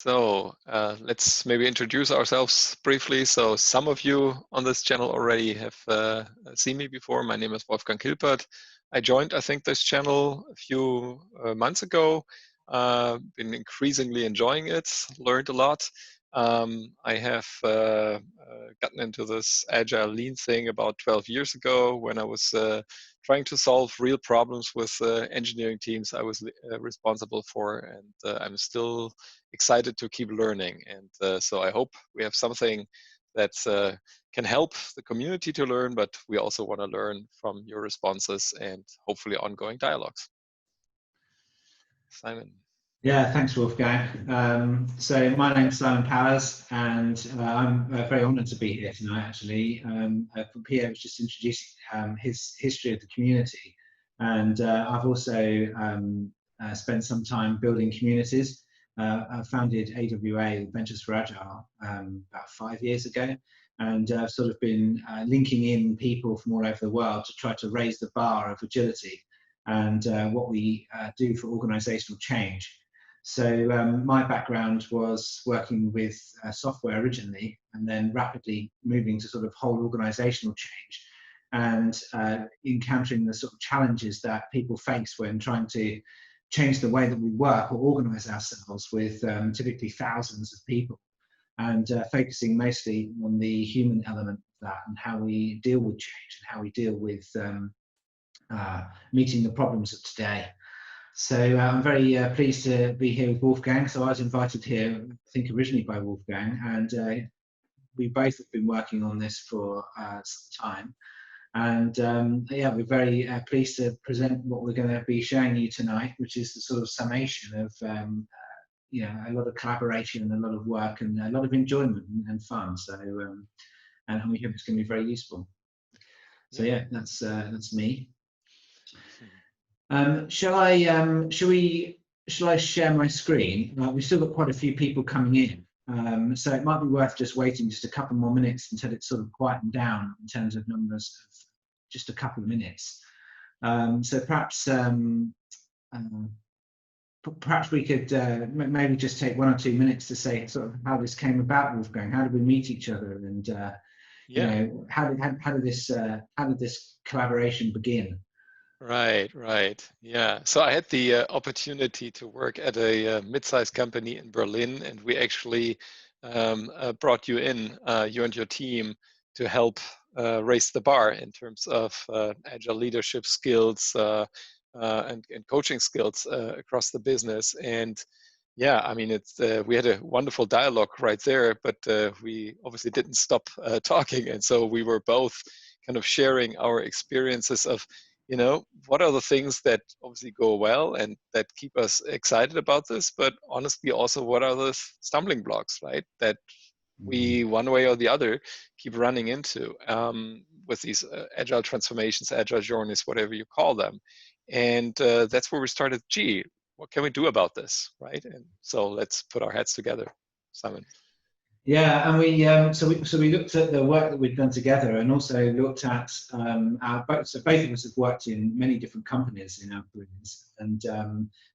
Let's maybe introduce ourselves briefly. So some of you on this channel already have seen me before. My name is Wolfgang Gilbert. I joined, I think, this channel a few months ago. Been increasingly enjoying it, learned a lot. I have gotten into this agile lean thing about 12 years ago when I was trying to solve real problems with engineering teams I was responsible for, and I'm still excited to keep learning. And so I hope we have something that can help the community to learn, but we also want to learn from your responses and hopefully ongoing dialogues. Simon. Yeah, thanks, Wolfgang. So my name's Simon Powers, and I'm very honoured to be here tonight, actually. Pierre was just introducing his history of the community, and I've also spent some time building communities. I founded AWA, Ventures for Agile, about 5 years ago, and I've sort of been linking in people from all over the world to try to raise the bar of agility and what we do for organisational change. So my background was working with software originally, and then rapidly moving to sort of whole organisational change, and encountering the sort of challenges that people face when trying to change the way that we work or organise ourselves with typically thousands of people, and focusing mostly on the human element of that and how we deal with change and how we deal with meeting the problems of today. So I'm very pleased to be here with Wolfgang. So I was invited here, I think originally by Wolfgang, and we both have been working on this for some time. And yeah, we're very pleased to present what we're going to be showing you tonight, which is the sort of summation of you know, a lot of collaboration and a lot of work and a lot of enjoyment and fun. So and we hope it's going to be very useful. So yeah, that's me. Shall I share my screen? We've still got quite a few people coming in, so it might be worth just waiting just a couple more minutes until it's sort of quietened down in terms of numbers of just a couple of minutes. So perhaps we could maybe just take 1 or 2 minutes to say sort of how this came about, Wolfgang. How did we meet each other, and you know, how did this collaboration begin? Right. Yeah. So I had the opportunity to work at a mid-sized company in Berlin, and we actually brought you in, you and your team, to help raise the bar in terms of agile leadership skills and coaching skills across the business. And yeah, I mean, we had a wonderful dialogue right there, but we obviously didn't stop talking, and so we were both kind of sharing our experiences of, you know, what are the things that obviously go well and that keep us excited about this, but honestly also what are the stumbling blocks, right, that we one way or the other keep running into with these agile transformations, agile journeys, whatever you call them. And that's where we started, gee, what can we do about this, right? And so let's put our heads together. Simon. Yeah, and we so we looked at the work that we'd done together, and also looked at both of us have worked in many different companies in our careers, and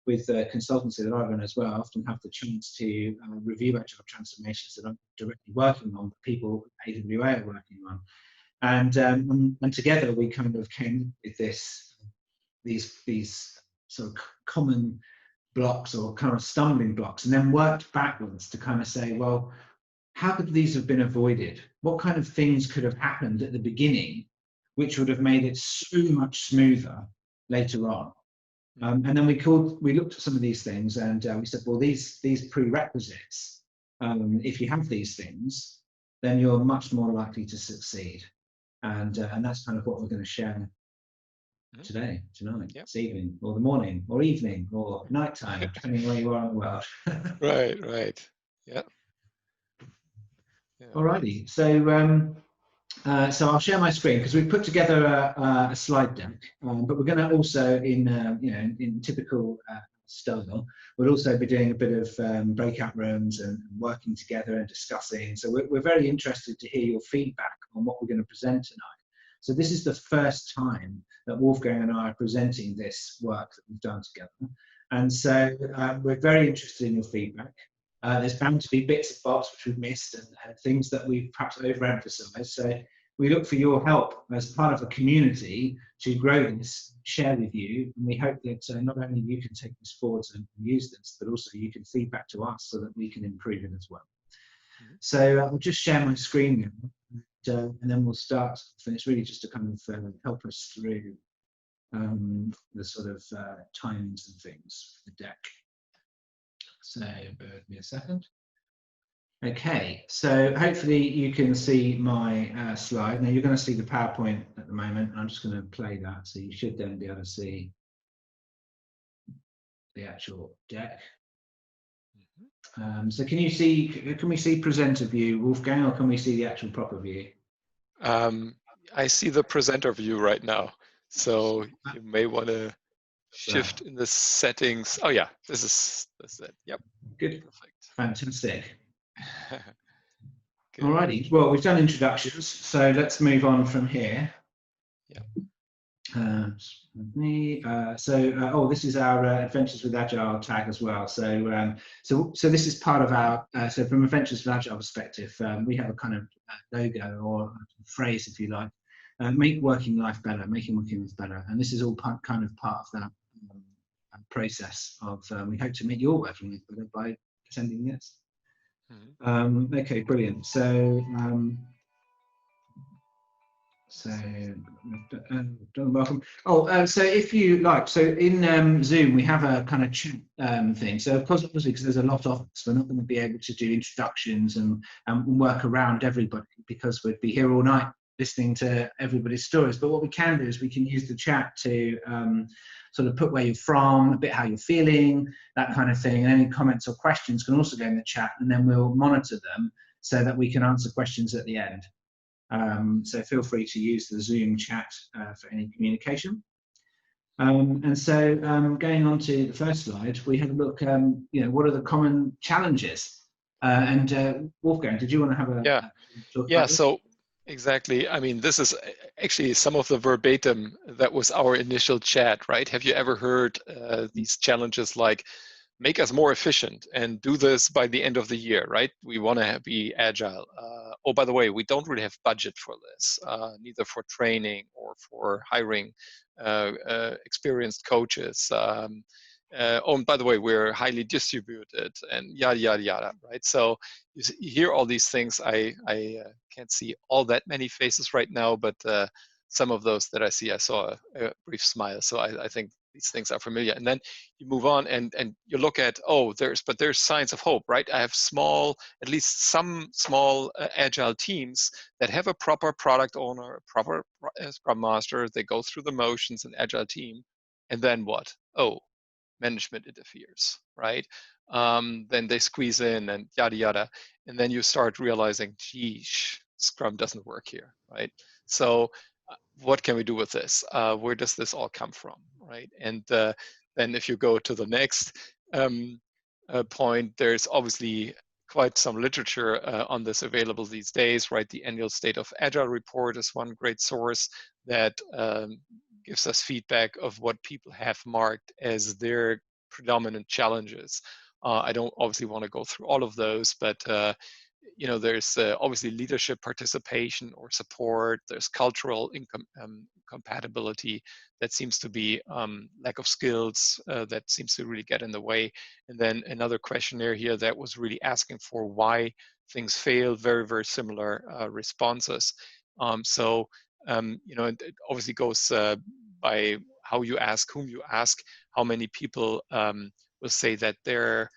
with the consultancy that I run as well, I often have the chance to review agile transformations that I'm directly working on, that people at AWA are working on, and together we kind of came with these sort of common blocks or kind of stumbling blocks, and then worked backwards to kind of say, well, how could these have been avoided? What kind of things could have happened at the beginning which would have made it so much smoother later on? And then we looked at some of these things, and we said, well, these prerequisites, if you have these things, then you're much more likely to succeed. And that's kind of what we're going to share today, tonight, this evening, or the morning, or evening, or nighttime, depending where you are in the world. Right. Yeah. Alrighty, so so I'll share my screen because we've put together a slide deck, but we're going to also, in typical style, we'll also be doing a bit of breakout rooms and working together and discussing. So we're very interested to hear your feedback on what we're going to present tonight. So this is the first time that Wolfgang and I are presenting this work that we've done together, and so we're very interested in your feedback. There's bound to be bits and bobs which we've missed and things that we've perhaps overemphasized. So we look for your help as part of a community to grow this, share with you, and we hope that not only you can take this forward and use this, but also you can feed back to us so that we can improve it as well. So I'll just share my screen now, and then we'll start. And it's really just to kind of help us through the sort of times and things for the deck. So bear with me a second. Okay, so hopefully you can see my slide. Now you're going to see the PowerPoint at the moment. I'm just going to play that, so you should then be able to see the actual deck. So can we see presenter view, Wolfgang, or can we see the actual proper view? I see the presenter view right now, so you may want to shift in the settings. Oh yeah, this is it. Yep. Good. Perfect. Fantastic. Alrighty. Well, we've done introductions, so let's move on from here. Yeah. Oh, this is our Adventures with Agile tag as well. So this is part of our. So from Adventures with Agile perspective, we have a kind of logo or a phrase, if you like, make working life better, making working life better, and this is all kind of part of that process of. We hope to make your working life better by attending this. Okay, brilliant. So. Welcome. So if you like, so in Zoom we have a kind of chat thing. So of course, obviously, because there's a lot of us, we're not going to be able to do introductions and work around everybody because we'd be here all night listening to everybody's stories. But what we can do is we can use the chat to sort of put where you're from, a bit how you're feeling, that kind of thing. And any comments or questions can also go in the chat, and then we'll monitor them so that we can answer questions at the end. So feel free to use the Zoom chat for any communication. And so going on to the first slide, we had a look, what are the common challenges? And Wolfgang, did you want to have a talk about this? So exactly. I mean, this is actually some of the verbatim that was our initial chat, right? Have you ever heard these challenges like, make us more efficient and do this by the end of the year, right? We want to be agile. Oh, by the way, we don't really have budget for this, neither for training or for hiring experienced coaches. Oh, and by the way, we're highly distributed and yada, yada, yada, right? So you hear all these things. I can't see all that many faces right now, but some of those that I see, I saw a brief smile. So I think these things are familiar. And then you move on and you look at, there's signs of hope, right? I have at least some small agile teams that have a proper product owner, a proper scrum master. They go through the motions, an agile team. And then what? Oh, management interferes, right? Then they squeeze in and yada, yada. And then you start realizing, geez, Scrum doesn't work here, right? So what can we do with this? Where does this all come from, right? And then if you go to the next point, there's obviously quite some literature on this available these days, right? The Annual State of Agile report is one great source that gives us feedback of what people have marked as their predominant challenges. I don't obviously want to go through all of those, but there's obviously leadership participation or support. There's cultural incompatibility that seems to be lack of skills that seems to really get in the way. And then another questionnaire here that was really asking for why things fail, very, very similar responses. It obviously goes by how you ask, whom you ask, how many people will say that their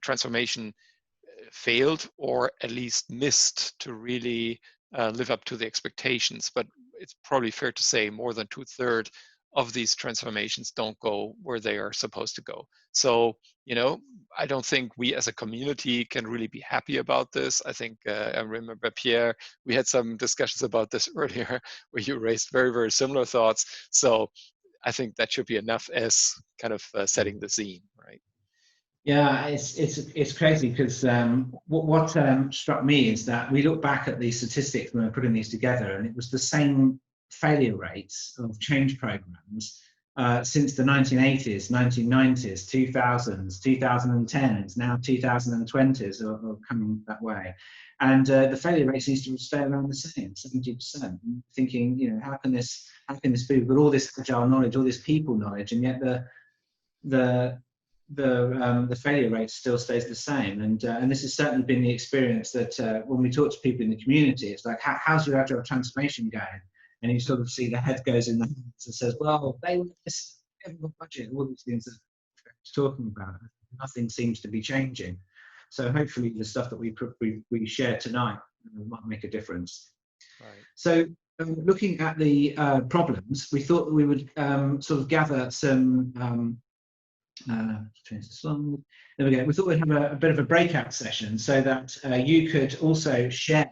transformation failed or at least missed to really live up to the expectations. But it's probably fair to say more than 2/3 of these transformations don't go where they are supposed to go. So, I don't think we as a community can really be happy about this. I think, I remember, Pierre, we had some discussions about this earlier where you raised very, very similar thoughts. So I think that should be enough as kind of setting the scene, right? Yeah, it's crazy because what struck me is that we look back at these statistics when we're putting these together, and it was the same failure rates of change programs since the 1980s, 1990s, 2000s, 2010s, now 2020s are coming that way. And the failure rate seems to stay around the same, 70%. Thinking, you know, how can this be? We've got all this agile knowledge, all this people knowledge, and yet the failure rate still stays the same. And this has certainly been the experience that when we talk to people in the community, it's like, how's your agile transformation going? And you sort of see the head goes in the hands and says, well, they haven't got budget, all these things that we're talking about. Nothing seems to be changing. So hopefully the stuff that we share tonight might make a difference. Right. So looking at the problems, we thought that we would sort of gather some, change the slide. There we go. We thought we'd have a bit of a breakout session so that you could also share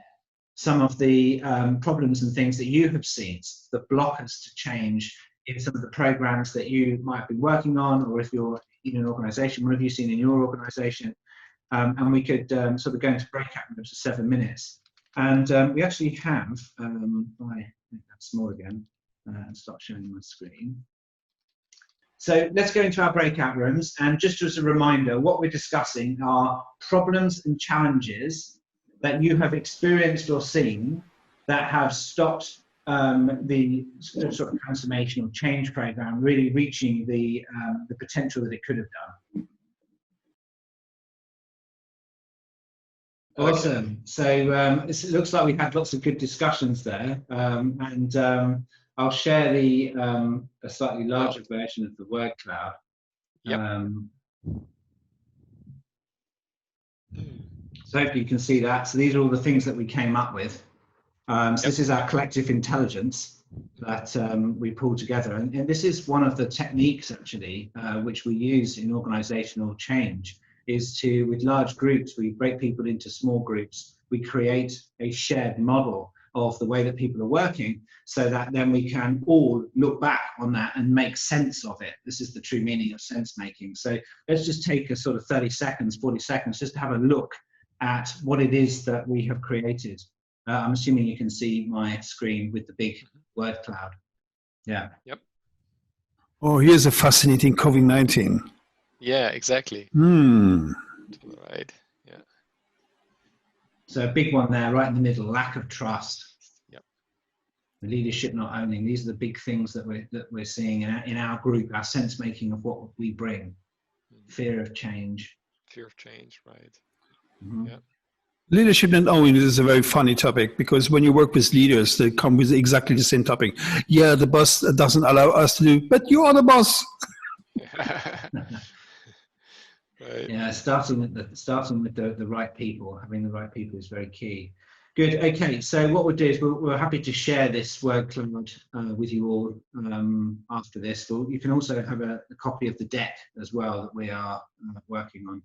some of the problems and things that you have seen that block us to change in some of the programs that you might be working on, or if you're in an organization, what have you seen in your organization? And we could sort of go into breakout rooms for 7 minutes. And we actually have, I make that small again and start showing my screen. So let's go into our breakout rooms. And just as a reminder, what we're discussing are problems and challenges that you have experienced or seen that have stopped the sort of transformation or change program really reaching the potential that it could have done. Awesome. So it looks like we had lots of good discussions there, and I'll share the a slightly larger version of the word cloud. Yep. So hopefully you can see that. So these are all the things that we came up with. So this is our collective intelligence that we pulled together. And this is one of the techniques, actually, which we use in organizational change, is to, with large groups, we break people into small groups. We create a shared model of the way that people are working so that then we can all look back on that and make sense of it. This is the true meaning of sense making. So let's just take a sort of 30 seconds, 40 seconds, just to have a look at what it is that we have created. I'm assuming you can see my screen with the big word cloud. Yeah. Yep. Oh, here's a fascinating COVID-19. Yeah, exactly. Hmm. Right. Yeah. So a big one there, right in the middle, lack of trust. Yep. The leadership not owning. These are the big things that we're seeing in our group, our sense making of what we bring. Fear of change. Fear of change, right. Mm-hmm. Yeah. Leadership not owning is a very funny topic, because when you work with leaders, they come with exactly the same topic. Yeah, the boss doesn't allow us to do, but you are the boss. Right. Yeah, starting with the right people, having the right people is very key. Good. Okay, so what we'll do is we're happy to share this word cloud with you all after this. You can also have a copy of the deck as well that we are working on.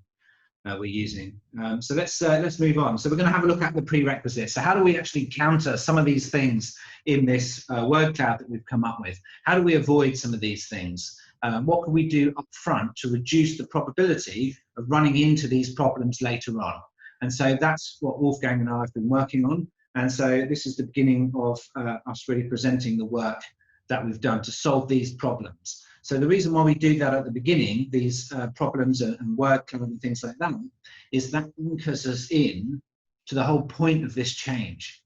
We're using. So let's move on. So we're going to have a look at the prerequisites. So how do we actually counter some of these things in this word cloud that we've come up with? How do we avoid some of these things? What can we do up front to reduce the probability of running into these problems later on? And so that's what Wolfgang and I have been working on. And so this is the beginning of us really presenting the work that we've done to solve these problems. So the reason why we do that at the beginning, these problems and word cloud and things like that, is that anchors us in to the whole point of this change.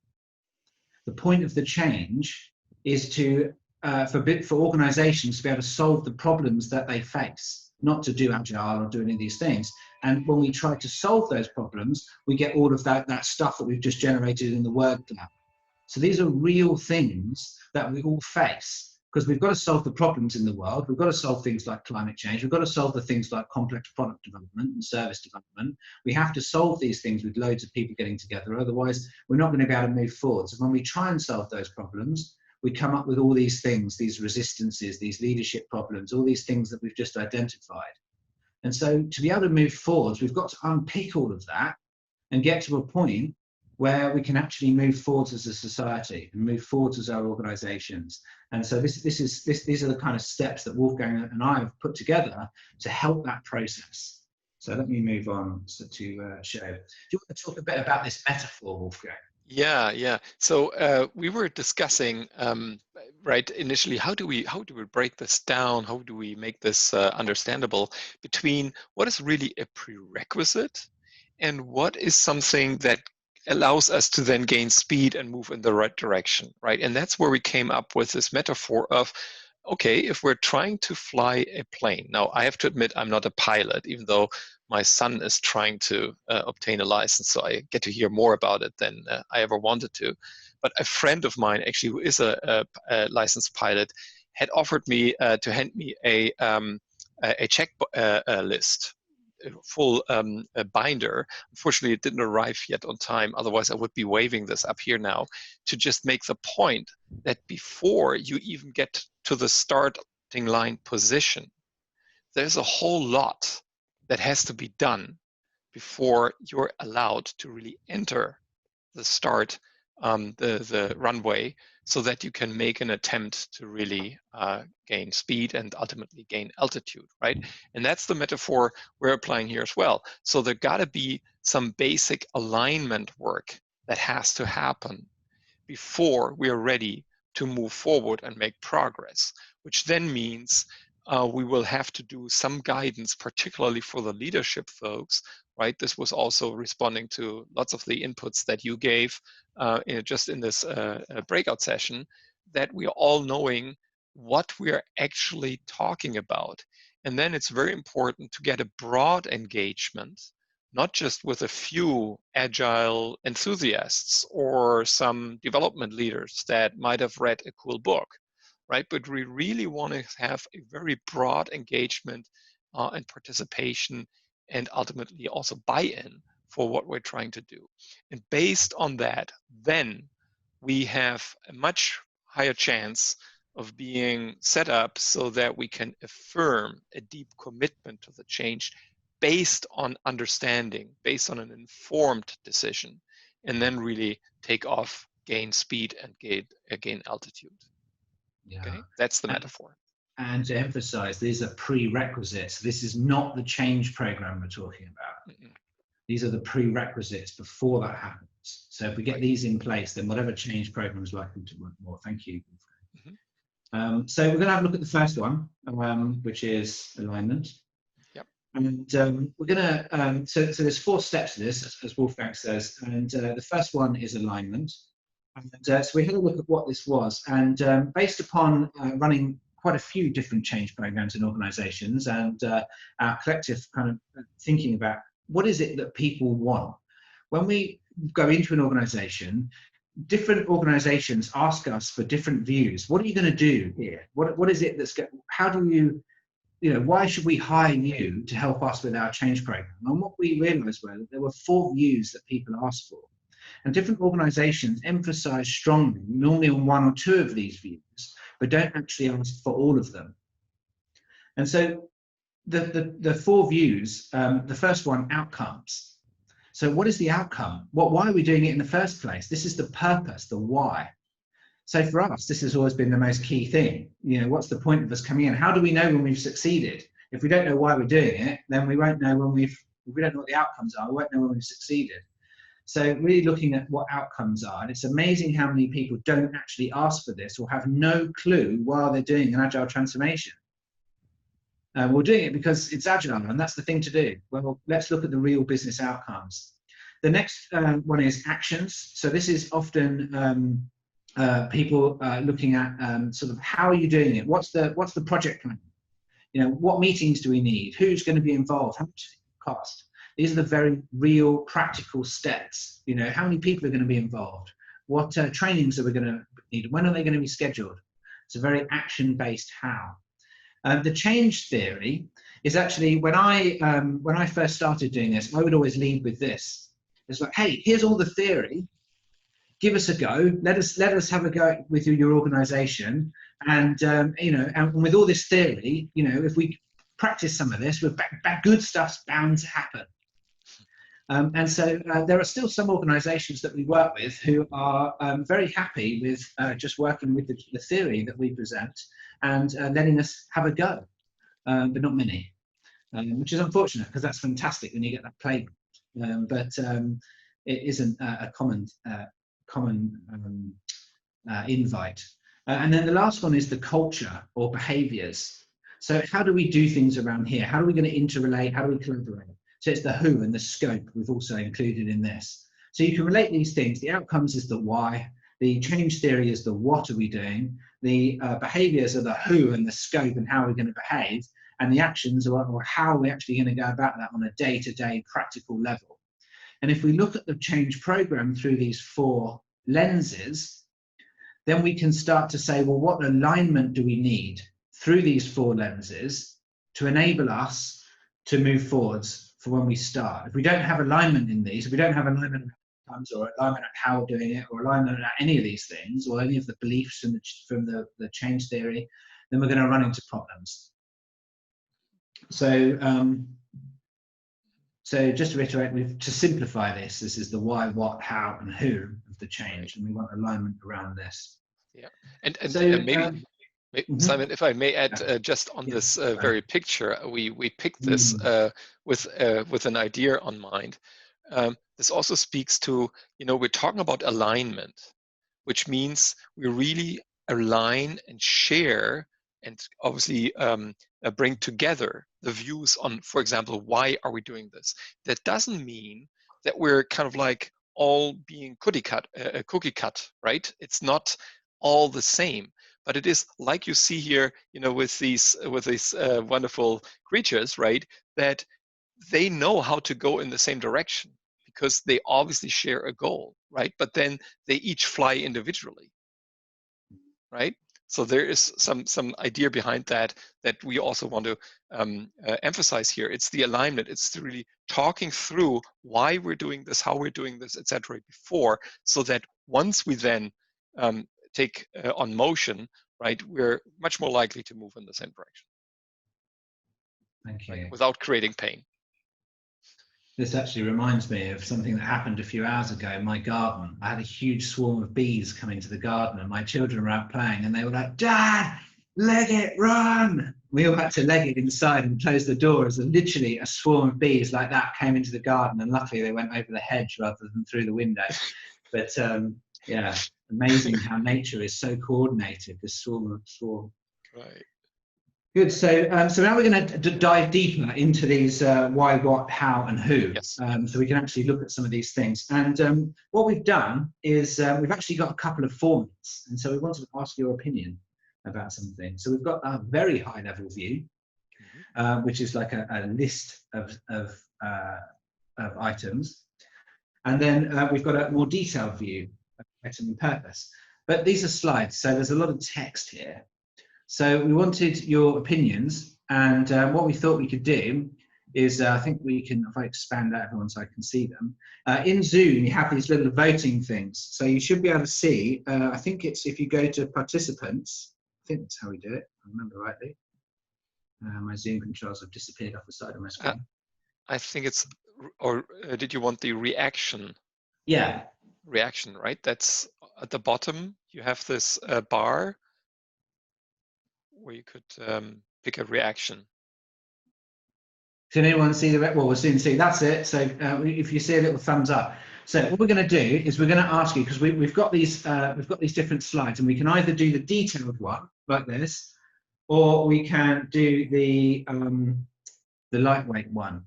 The point of the change is to for organizations to be able to solve the problems that they face, not to do agile or do any of these things. And when we try to solve those problems, we get all of that stuff that we've just generated in the word cloud. So these are real things that we all face, because we've got to solve the problems in the world. We've got to solve things like climate change. We've got to solve the things like complex product development and service development. We have to solve these things with loads of people getting together. Otherwise, we're not going to be able to move forward. So when we try and solve those problems, we come up with all these things, these resistances, these leadership problems, all these things that we've just identified. And so to be able to move forwards, we've got to unpick all of that and get to a point where we can actually move forwards as a society and move forwards as our organizations. And so these are the kind of steps that Wolfgang and I have put together to help that process. So let me move on to show. Do you want to talk a bit about this metaphor, Wolfgang? Yeah, yeah. So we were discussing, right, initially, how do we break this down? How do we make this understandable between what is really a prerequisite and what is something that allows us to then gain speed and move in the right direction, right? And that's where we came up with this metaphor of, okay, if we're trying to fly a plane. Now, I have to admit, I'm not a pilot, even though my son is trying to obtain a license, so I get to hear more about it than I ever wanted to. But a friend of mine, actually, who is a licensed pilot, had offered me to hand me a check list, a full a binder. Unfortunately, it didn't arrive yet on time. Otherwise, I would be waving this up here now to just make the point that before you even get to the starting line position, there's a whole lot that has to be done before you're allowed to really enter the start, the runway, so that you can make an attempt to really gain speed and ultimately gain altitude, right? And that's the metaphor we're applying here as well. So there gotta be some basic alignment work that has to happen before we are ready to move forward and make progress, which then means we will have to do some guidance, particularly for the leadership folks, right? This was also responding to lots of the inputs that you gave just in this breakout session, that we are all knowing what we are actually talking about. And then it's very important to get a broad engagement, not just with a few agile enthusiasts or some development leaders that might have read a cool book, right? But we really want to have a very broad engagement and participation, and ultimately also buy-in for what we're trying to do. And based on that, then we have a much higher chance of being set up so that we can affirm a deep commitment to the change based on understanding, based on an informed decision, and then really take off, gain speed, and gain altitude. Yeah. Okay, that's the metaphor. And to emphasize, these are prerequisites. This is not the change program we're talking about. These are the prerequisites before that happens. So if we get these in place, then whatever change program is likely to work more. Thank you. So we're going to have a look at the first one, which is alignment. Yep. And we're going to, so there's 4 steps to this, as Wolfgang says, and the first one is alignment. And so we had a look at what this was, and based upon running quite a few different change programs in organizations and our collective kind of thinking about what is it that people want. When we go into an organization, different organizations ask us for different views. What are you going to do here? What is it that's going, how do you know, why should we hire you to help us with our change program? And what we realized was that there were 4 views that people asked for. And different organizations emphasize strongly, normally on 1 or 2 of these views, but don't actually ask for all of them. And so the 4 views, the first one, outcomes. So what is the outcome? Why are we doing it in the first place? This is the purpose, the why. So for us, this has always been the most key thing. You know, what's the point of us coming in? How do we know when we've succeeded? If we don't know why we're doing it, then we won't know when if we don't know what the outcomes are, we won't know when we've succeeded. So really looking at what outcomes are, and it's amazing how many people don't actually ask for this or have no clue while they're doing an agile transformation. We're doing it because it's agile, and that's the thing to do. Well, let's look at the real business outcomes. The next one is actions. So this is often people looking at sort of how are you doing it? What's the project plan? You know, what meetings do we need? Who's going to be involved? How much does it cost? These are the very real practical steps. You know, how many people are going to be involved? What trainings are we going to need? When are they going to be scheduled? It's a very action-based how. The change theory is actually, when I first started doing this, I would always lead with this. It's like, hey, here's all the theory. Give us a go. Let us have a go with your organization. And you know, and with all this theory, you know, if we practice some of this, good stuff's bound to happen. And so there are still some organizations that we work with who are very happy with just working with the theory that we present and letting us have a go, but not many, which is unfortunate because that's fantastic when you get that playground. But it isn't a common invite. And then the last one is the culture or behaviors. So how do we do things around here? How are we going to interrelate? How do we collaborate? So it's the who and the scope we've also included in this. So you can relate these things. The outcomes is the why. The change theory is the what are we doing. The behaviors are the who and the scope and how we're going to behave. And the actions are how we're actually going to go about that on a day-to-day practical level. And if we look at the change program through these 4 lenses, then we can start to say, well, what alignment do we need through these 4 lenses to enable us to move forwards for when we start? If we don't have alignment in these, if we don't have alignment at times, or alignment at how we're doing it, or alignment at any of these things, or any of the beliefs from the change theory, then we're going to run into problems. So, so just to reiterate, to simplify this is the why, what, how, and who of the change, and we want alignment around this. Yeah, and so, maybe Simon, if I may add, just on this very picture, we picked this with an idea on mind. This also speaks to, we're talking about alignment, which means we really align and share and obviously bring together the views on, for example, why are we doing this? That doesn't mean that we're kind of like all being cookie cut, right? It's not all the same, but it is like you see here, with these wonderful creatures, right? That they know how to go in the same direction because they obviously share a goal, right? But then they each fly individually, right? So there is some idea behind that we also want to emphasize here. It's the alignment. It's really talking through why we're doing this, how we're doing this, etc. before, so that once we then take on motion, right, we're much more likely to move in the same direction. Thank you. Right? Without creating pain. This actually reminds me of something that happened a few hours ago in my garden. I had a huge swarm of bees come into the garden, and my children were out playing, and they were like, "Dad, leg it, run!" We all had to leg it inside and close the doors, and literally a swarm of bees like that came into the garden, and luckily they went over the hedge rather than through the window. But yeah, amazing how nature is so coordinated, this swarm. Right. Good. So, so now we're going to dive deeper into these why, what, how, and who. Yes. So we can actually look at some of these things. And what we've done is we've actually got a couple of formats, and so we wanted to ask your opinion about something. So we've got a very high-level view, which is like a list of items, and then we've got a more detailed view of item and purpose. But these are slides, so there's a lot of text here. So we wanted your opinions, and what we thought we could do is, I think we can, if I expand out everyone so I can see them. In Zoom, you have these little voting things. So you should be able to see, I think it's if you go to participants, I think that's how we do it, if I remember rightly. My Zoom controls have disappeared off the side of my screen. I think it's, or did you want the reaction? Yeah. Reaction, right? That's at the bottom. You have this bar where you could pick a reaction. Can anyone see the, well, we'll soon see, that's it. So if you see a little thumbs up. So what we're going to do is we're going to ask you, because we've got these different slides, and we can either do the detailed one like this, or we can do the lightweight one.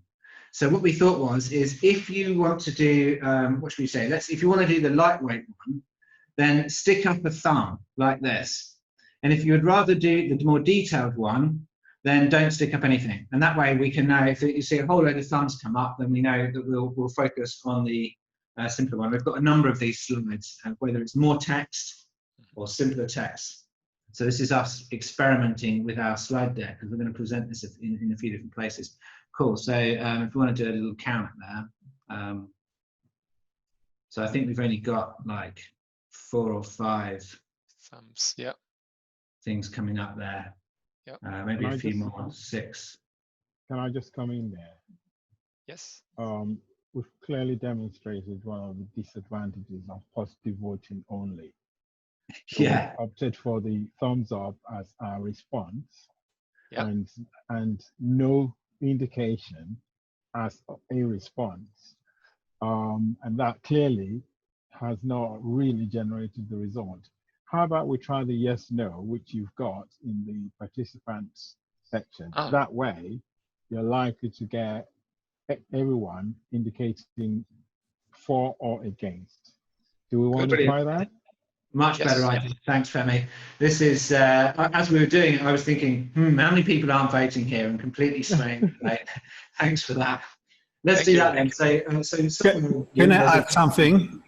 So what we thought was, is if you want to do, what should we say? If you want to do the lightweight one, then stick up a thumb like this. And if you would rather do the more detailed one, then don't stick up anything. And that way we can know, if you see a whole load of thumbs come up, then we know that we'll focus on the simpler one. We've got a number of these slides, whether it's more text or simpler text. So this is us experimenting with our slide deck, because we're going to present this in a few different places. Cool. So if we want to do a little count there. So I think we've only got like 4 or 5 thumbs. Yeah. Things coming up there. Yep. Maybe a few more, 6. Can I just come in there? Yes. We've clearly demonstrated one of the disadvantages of positive voting only. So yeah. we opted for the thumbs up as our response, yep. and no indication as a response. And that clearly has not really generated the result. How about we try the yes, no, which you've got in the participants section. That way, you're likely to get everyone indicating for or against. Do we want to try that? Much better idea. Thanks, Femi. This is, as we were doing it, I was thinking, how many people aren't voting here and completely swaying. Thanks for that. Let's do that then. So can I add something?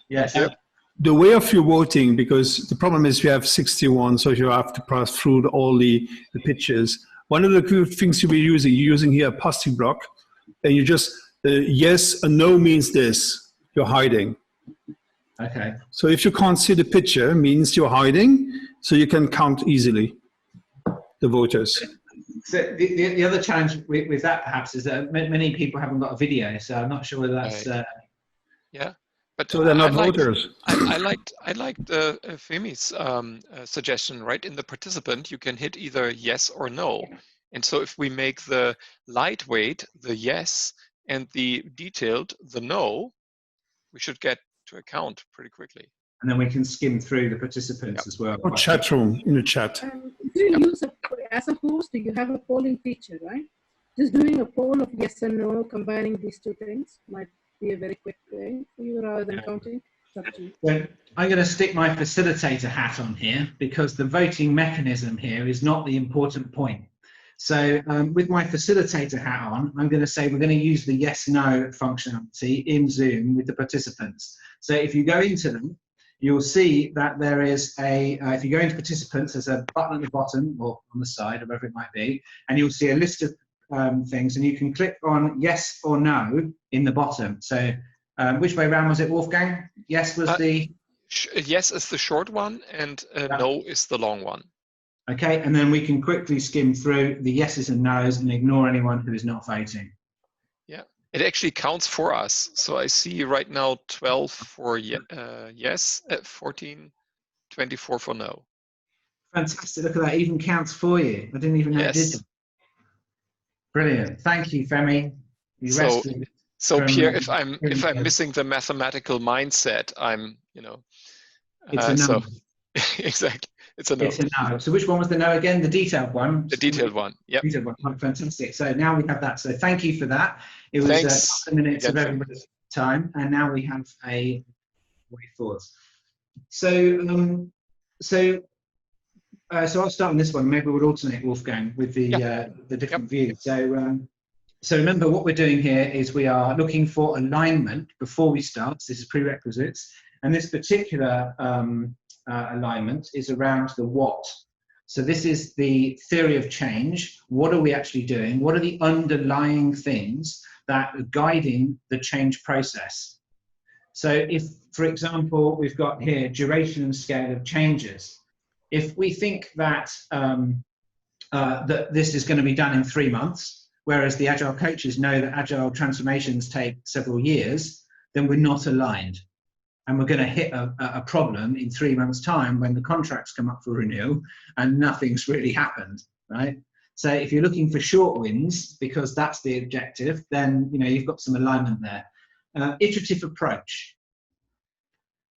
Yes. Yeah. The way of your voting, because the problem is we have 61, so you have to pass through all the pictures. One of the good things you're using here a posting block, and you just, yes and no means this, you're hiding. Okay. So if you can't see the picture, means you're hiding, so you can count easily the voters. So the other challenge with that perhaps is that many people haven't got a video, so I'm not sure whether that's yeah. But so they're not voters. I liked Femi's suggestion, right? In the participant, you can hit either yes or no. And so if we make the lightweight the yes and the detailed the no, we should get to a count pretty quickly. And then we can skim through the participants as well. Or chat room, in the chat. If you use as a host, you have a polling feature, right? Just doing a poll of yes and no, combining these two things might be a very quick way for you rather than counting. So I'm going to stick my facilitator hat on here because the voting mechanism here is not the important point. So with my facilitator hat on, I'm going to say we're going to use the yes/no functionality in Zoom with the participants. So if you go into them, you'll see that there is a, if you go into participants, there's a button at the bottom or on the side or wherever it might be, and you'll see a list of things, and you can click on yes or no in the bottom. So which way around was it, Wolfgang? Yes was the... Yes is the short one, and no is the long one. Okay, and then we can quickly skim through the yeses and nos and ignore anyone who is not voting. Yeah, it actually counts for us. So I see right now 12 for yes, 14, 24 for no. Fantastic, look at that, even counts for you. I didn't even know it did. Brilliant, thank you, Femi. So Pierre, if I'm missing the mathematical mindset, I'm, it's a no. So, exactly. It's a no. It's a no. So which one was the no again? The detailed one? The detailed one, yeah. Detailed one, oh, fantastic. So now we have that. So thank you for that. It was 10 minutes of everybody's time, and now we have a way forward. So I'll start on this one. Maybe we'll alternate, Wolfgang, with the different views. So remember what we're doing here is we are looking for alignment before we start. So this is prerequisites, and this particular alignment is around the what. So this is the theory of change. What are we actually doing? What are the underlying things that are guiding the change process? So if, for example, we've got here duration and scale of changes. If we think that, that this is going to be done in 3 months, whereas the Agile coaches know that Agile transformations take several years, then we're not aligned. And we're going to hit a problem in 3 months' time when the contracts come up for renewal and nothing's really happened, right? So if you're looking for short wins, because that's the objective, then you've got some alignment there. Iterative approach.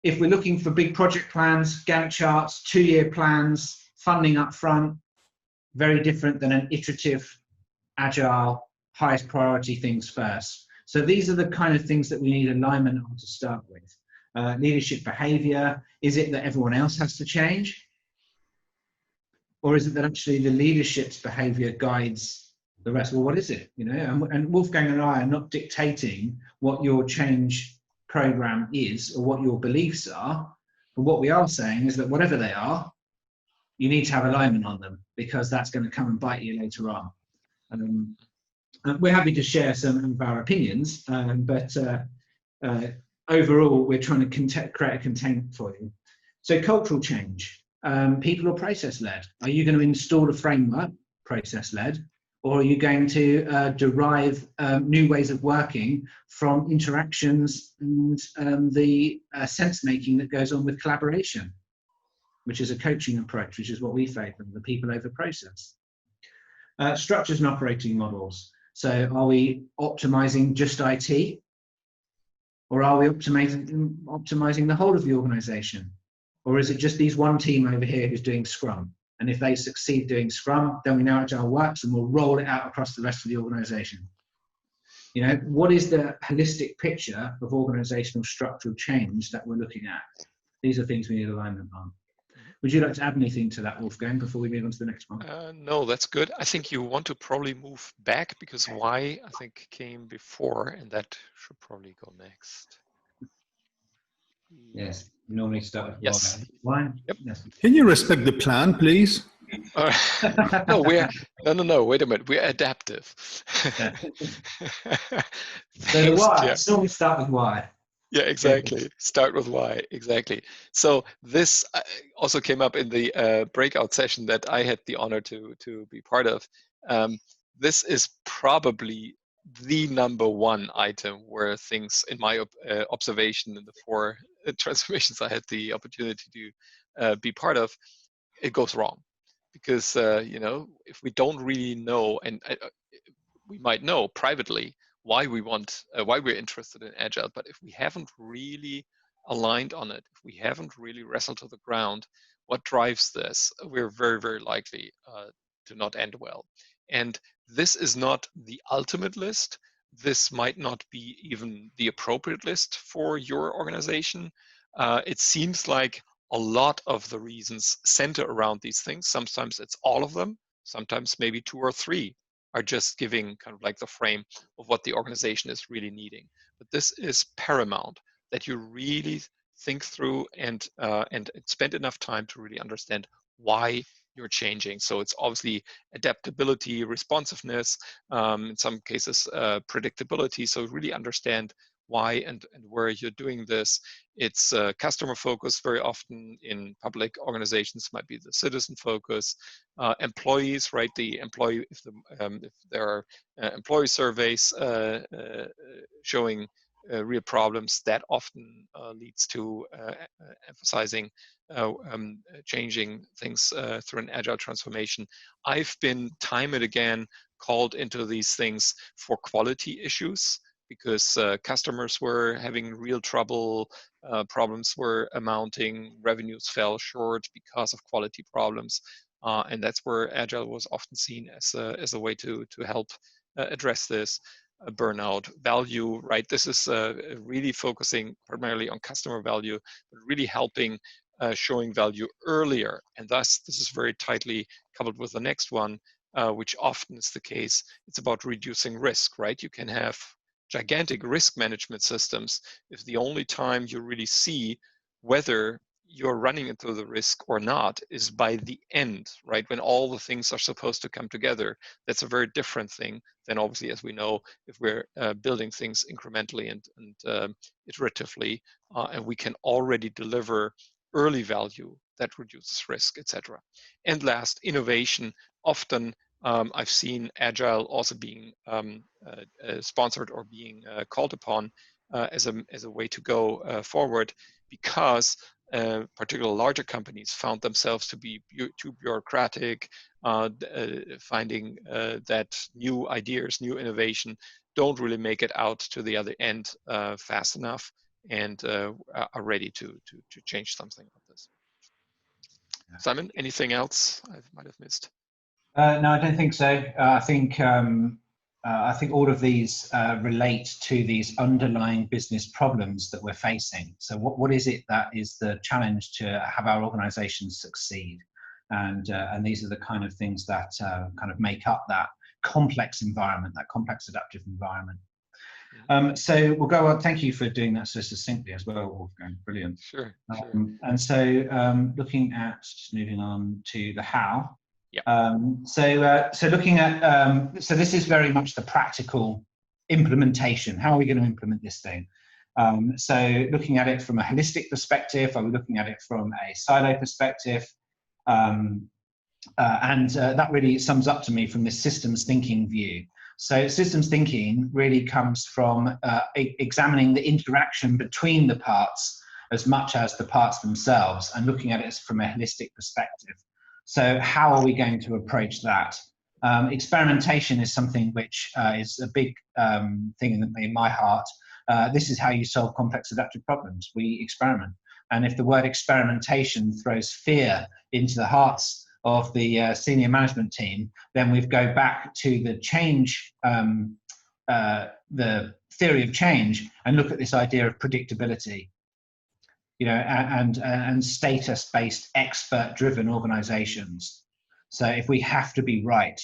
If we're looking for big project plans, Gantt charts, 2-year plans, funding up front, very different than an iterative, agile, highest priority things first. So these are the kind of things that we need alignment on to start with. Leadership behavior, is it that everyone else has to change? Or is it that actually the leadership's behavior guides the rest? Well, what is it? And Wolfgang and I are not dictating what your change program is or what your beliefs are, but what we are saying is that whatever they are, you need to have alignment on them, because that's going to come and bite you later on. We're happy to share some of our opinions, but overall, we're trying to create a containment for you. So cultural change, people or process-led. Are you going to install a framework, process-led, or are you going to derive new ways of working from interactions and the sense-making that goes on with collaboration, which is a coaching approach, which is what we favor, the people over process. Structures and operating models. So are we optimizing just IT? Or are we optimizing the whole of the organization? Or is it just these one team over here who's doing Scrum? And if they succeed doing Scrum, then we know Agile works and we'll roll it out across the rest of the organization. You know, what is the holistic picture of organizational structural change that we're looking at? These are things we need alignment on. Would you like to add anything to that, Wolfgang, before we move on to the next one? No, that's good. I think you want to probably move back because why, I think, came before, and that should probably go next. Yes, we normally start with yes. why. Yep. Yes. Can you respect the plan, please? No, no, wait a minute. We're adaptive. So the why, let's normally start with why. Yeah, exactly. Start with why, exactly. So this also came up in the breakout session that I had the honor to be part of. This is probably the #1 item where things, in my observation in the 4 transformations I had the opportunity to be part of, it goes wrong. Because, you know, if we don't really know, and we might know privately why we want, why we're interested in Agile, but if we haven't really aligned on it, if we haven't really wrestled to the ground what drives this, we're very, very likely to not end well. And this is not the ultimate list. This might not be even the appropriate list for your organization. It seems like a lot of the reasons center around these things. Sometimes it's all of them. Sometimes maybe 2 or 3 are just giving kind of like the frame of what the organization is really needing. But this is paramount, that you really think through and spend enough time to really understand why you're changing. So it's obviously adaptability, responsiveness, in some cases predictability. So really understand why and where you're doing this. It's customer focus. Very often in public organizations might be the citizen focus. Employees, right? The employee, if there are employee surveys showing real problems, that often leads to emphasizing changing things through an agile transformation. I've been time and again called into these things for quality issues, because customers were having real trouble, problems were amounting, revenues fell short because of quality problems. And that's where Agile was often seen as a way to help address this. Burnout, value, right? This is really focusing primarily on customer value, but really helping showing value earlier. And thus, this is very tightly coupled with the next one, which often is the case. It's about reducing risk, right? You can have gigantic risk management systems if the only time you really see whether you're running into the risk or not is by the end, right? When all the things are supposed to come together. That's a very different thing than, obviously, as we know, if we're building things incrementally and iteratively, and we can already deliver early value that reduces risk, etc. And last, innovation. Often I've seen Agile also being sponsored or being called upon as a way to go forward, because particularly larger companies found themselves to be too bureaucratic, finding that new ideas, new innovation don't really make it out to the other end fast enough, and are ready to change something like this. Yeah. Simon, anything else I might have missed? No, I don't think so. I think all of these relate to these underlying business problems that we're facing. So what is it that is the challenge to have our organizations succeed? And these are the kind of things that kind of make up that complex environment, that complex adaptive environment. So we'll go on. Thank you for doing that so succinctly as well, Wolfgang. Brilliant. Sure. And so looking at, just moving on to the how. Yeah. So looking at, so this is very much the practical implementation. How are we going to implement this thing? So looking at it from a holistic perspective, are we looking at it from a silo perspective? And that really sums up to me from this systems thinking view. So systems thinking really comes from examining the interaction between the parts as much as the parts themselves, and looking at it from a holistic perspective. So how are we going to approach that? Experimentation is something which is a big thing in my heart. This is how you solve complex adaptive problems. We experiment. And if the word experimentation throws fear into the hearts of the senior management team, then we go back to the change, the theory of change, and look at this idea of predictability, you know, and status-based, expert-driven organizations. So if we have to be right,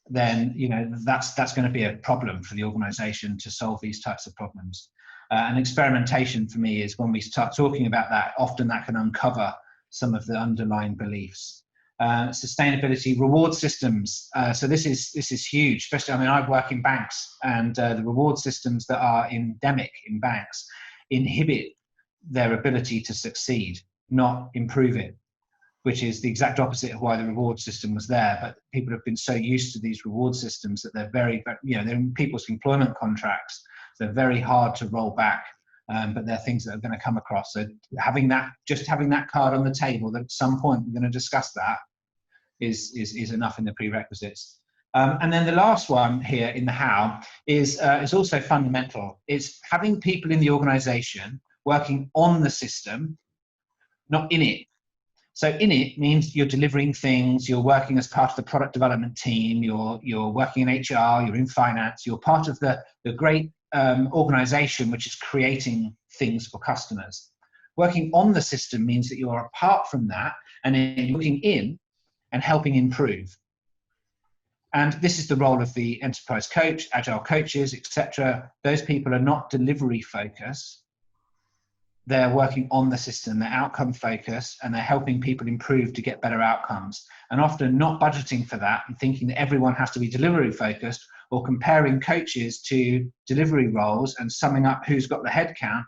then, you know, that's going to be a problem for the organization to solve these types of problems. And experimentation for me is when we start talking about that, often that can uncover some of the underlying beliefs. Sustainability, reward systems. So this is huge, especially, I mean, I work in banks, and the reward systems that are endemic in banks inhibit their ability to succeed, not improve it, which is the exact opposite of why the reward system was there. But people have been so used to these reward systems that they're very, you know, they're in people's employment contracts. So they're very hard to roll back, but they're things that are going to come across. So having that, just having that card on the table that at some point we're going to discuss that is enough in the prerequisites. And then the last one here in the how is also fundamental. It's having people in the organization working on the system, not in it. So in it means you're delivering things, you're working as part of the product development team, you're working in HR, you're in finance, you're part of the great organization which is creating things for customers. Working on the system means that you're apart from that and then looking in and helping improve. And this is the role of the enterprise coach, agile coaches, etc. Those people are not delivery focused. They're working on the system, they're outcome focused, and they're helping people improve to get better outcomes. And often not budgeting for that and thinking that everyone has to be delivery focused, or comparing coaches to delivery roles and summing up who's got the head count.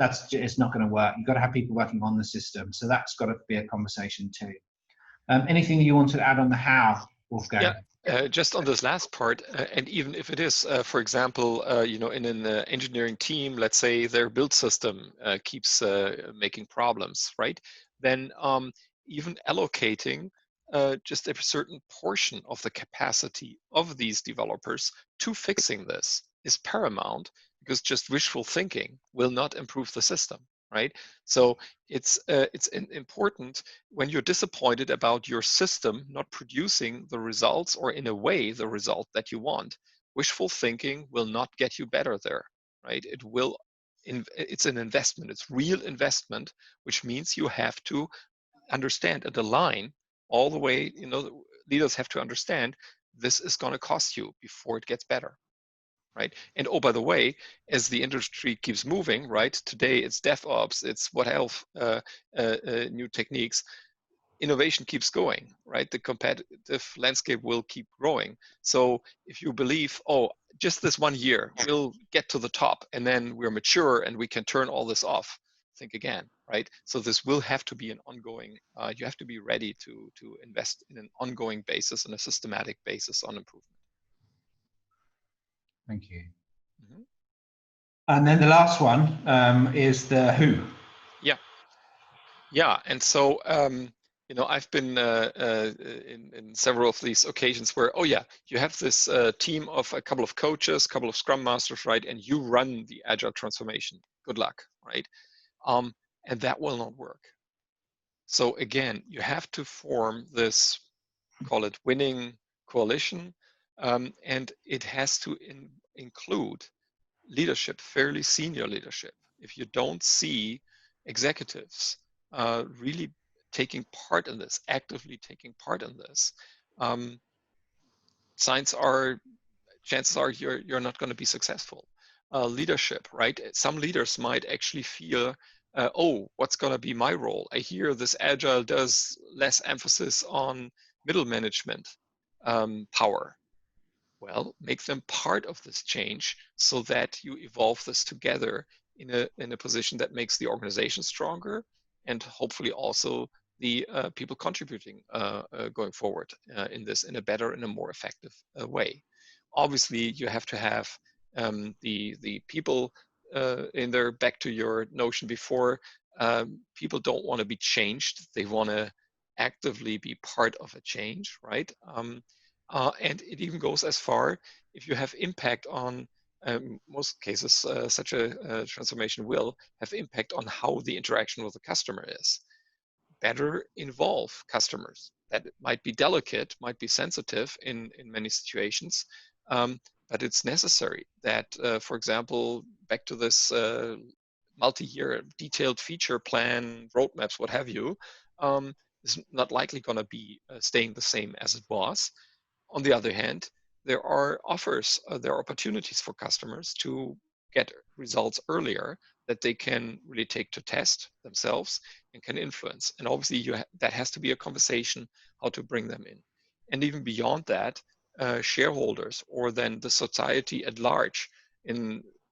It's not going to work. You've got to have people working on the system. So that's got to be a conversation too. Anything you want to add on the how, Wolfgang? Yeah, just on this last part, and even if it is, for example, you know, in an engineering team, let's say their build system keeps making problems, right? Then even allocating just a certain portion of the capacity of these developers to fixing this is paramount, because just wishful thinking will not improve the system. Right, so it's important when you're disappointed about your system not producing the results, or in a way the result that you want. Wishful thinking will not get you better there, right? It will. It's an investment. It's real investment, which means you have to understand and align all the way. You know, leaders have to understand this is going to cost you before it gets better. Right. And oh, by the way, as the industry keeps moving, right, today it's DevOps, it's what else, new techniques, innovation keeps going, right? The competitive landscape will keep growing. So if you believe, oh, just this 1 year, we'll get to the top and then we're mature and we can turn all this off, think again, right? So this will have to be an ongoing, you have to be ready to invest in an ongoing basis and a systematic basis on improvement. Thank you. Mm-hmm. And then the last one is the who. Yeah, and so you know, I've been in several of these occasions where, oh yeah, you have this team of a couple of coaches, couple of scrum masters, right, and you run the agile transformation. Good luck, right? And that will not work. So again, you have to form this, call it winning coalition, and it has to include leadership, fairly senior leadership. If you don't see executives really taking part in this, actively taking part in this, chances are you're not going to be successful. Leadership, right? Some leaders might actually feel, oh, what's going to be my role? I hear this agile does less emphasis on middle management power. Well, make them part of this change so that you evolve this together in a position that makes the organization stronger, and hopefully also the people contributing going forward in a better and a more effective way. Obviously, you have to have the people in there. Back to your notion before, people don't want to be changed; they want to actively be part of a change, right? And it even goes as far, if you have impact on most cases, such a transformation will have impact on how the interaction with the customer is. Better involve customers. That might be delicate, might be sensitive in many situations, but it's necessary that, for example, back to this multi-year detailed feature plan, roadmaps, what have you, is not likely going to be staying the same as it was. On the other hand, there are offers, there are opportunities for customers to get results earlier that they can really take to test themselves and can influence. And obviously that has to be a conversation, how to bring them in. And even beyond that, shareholders or then the society at large,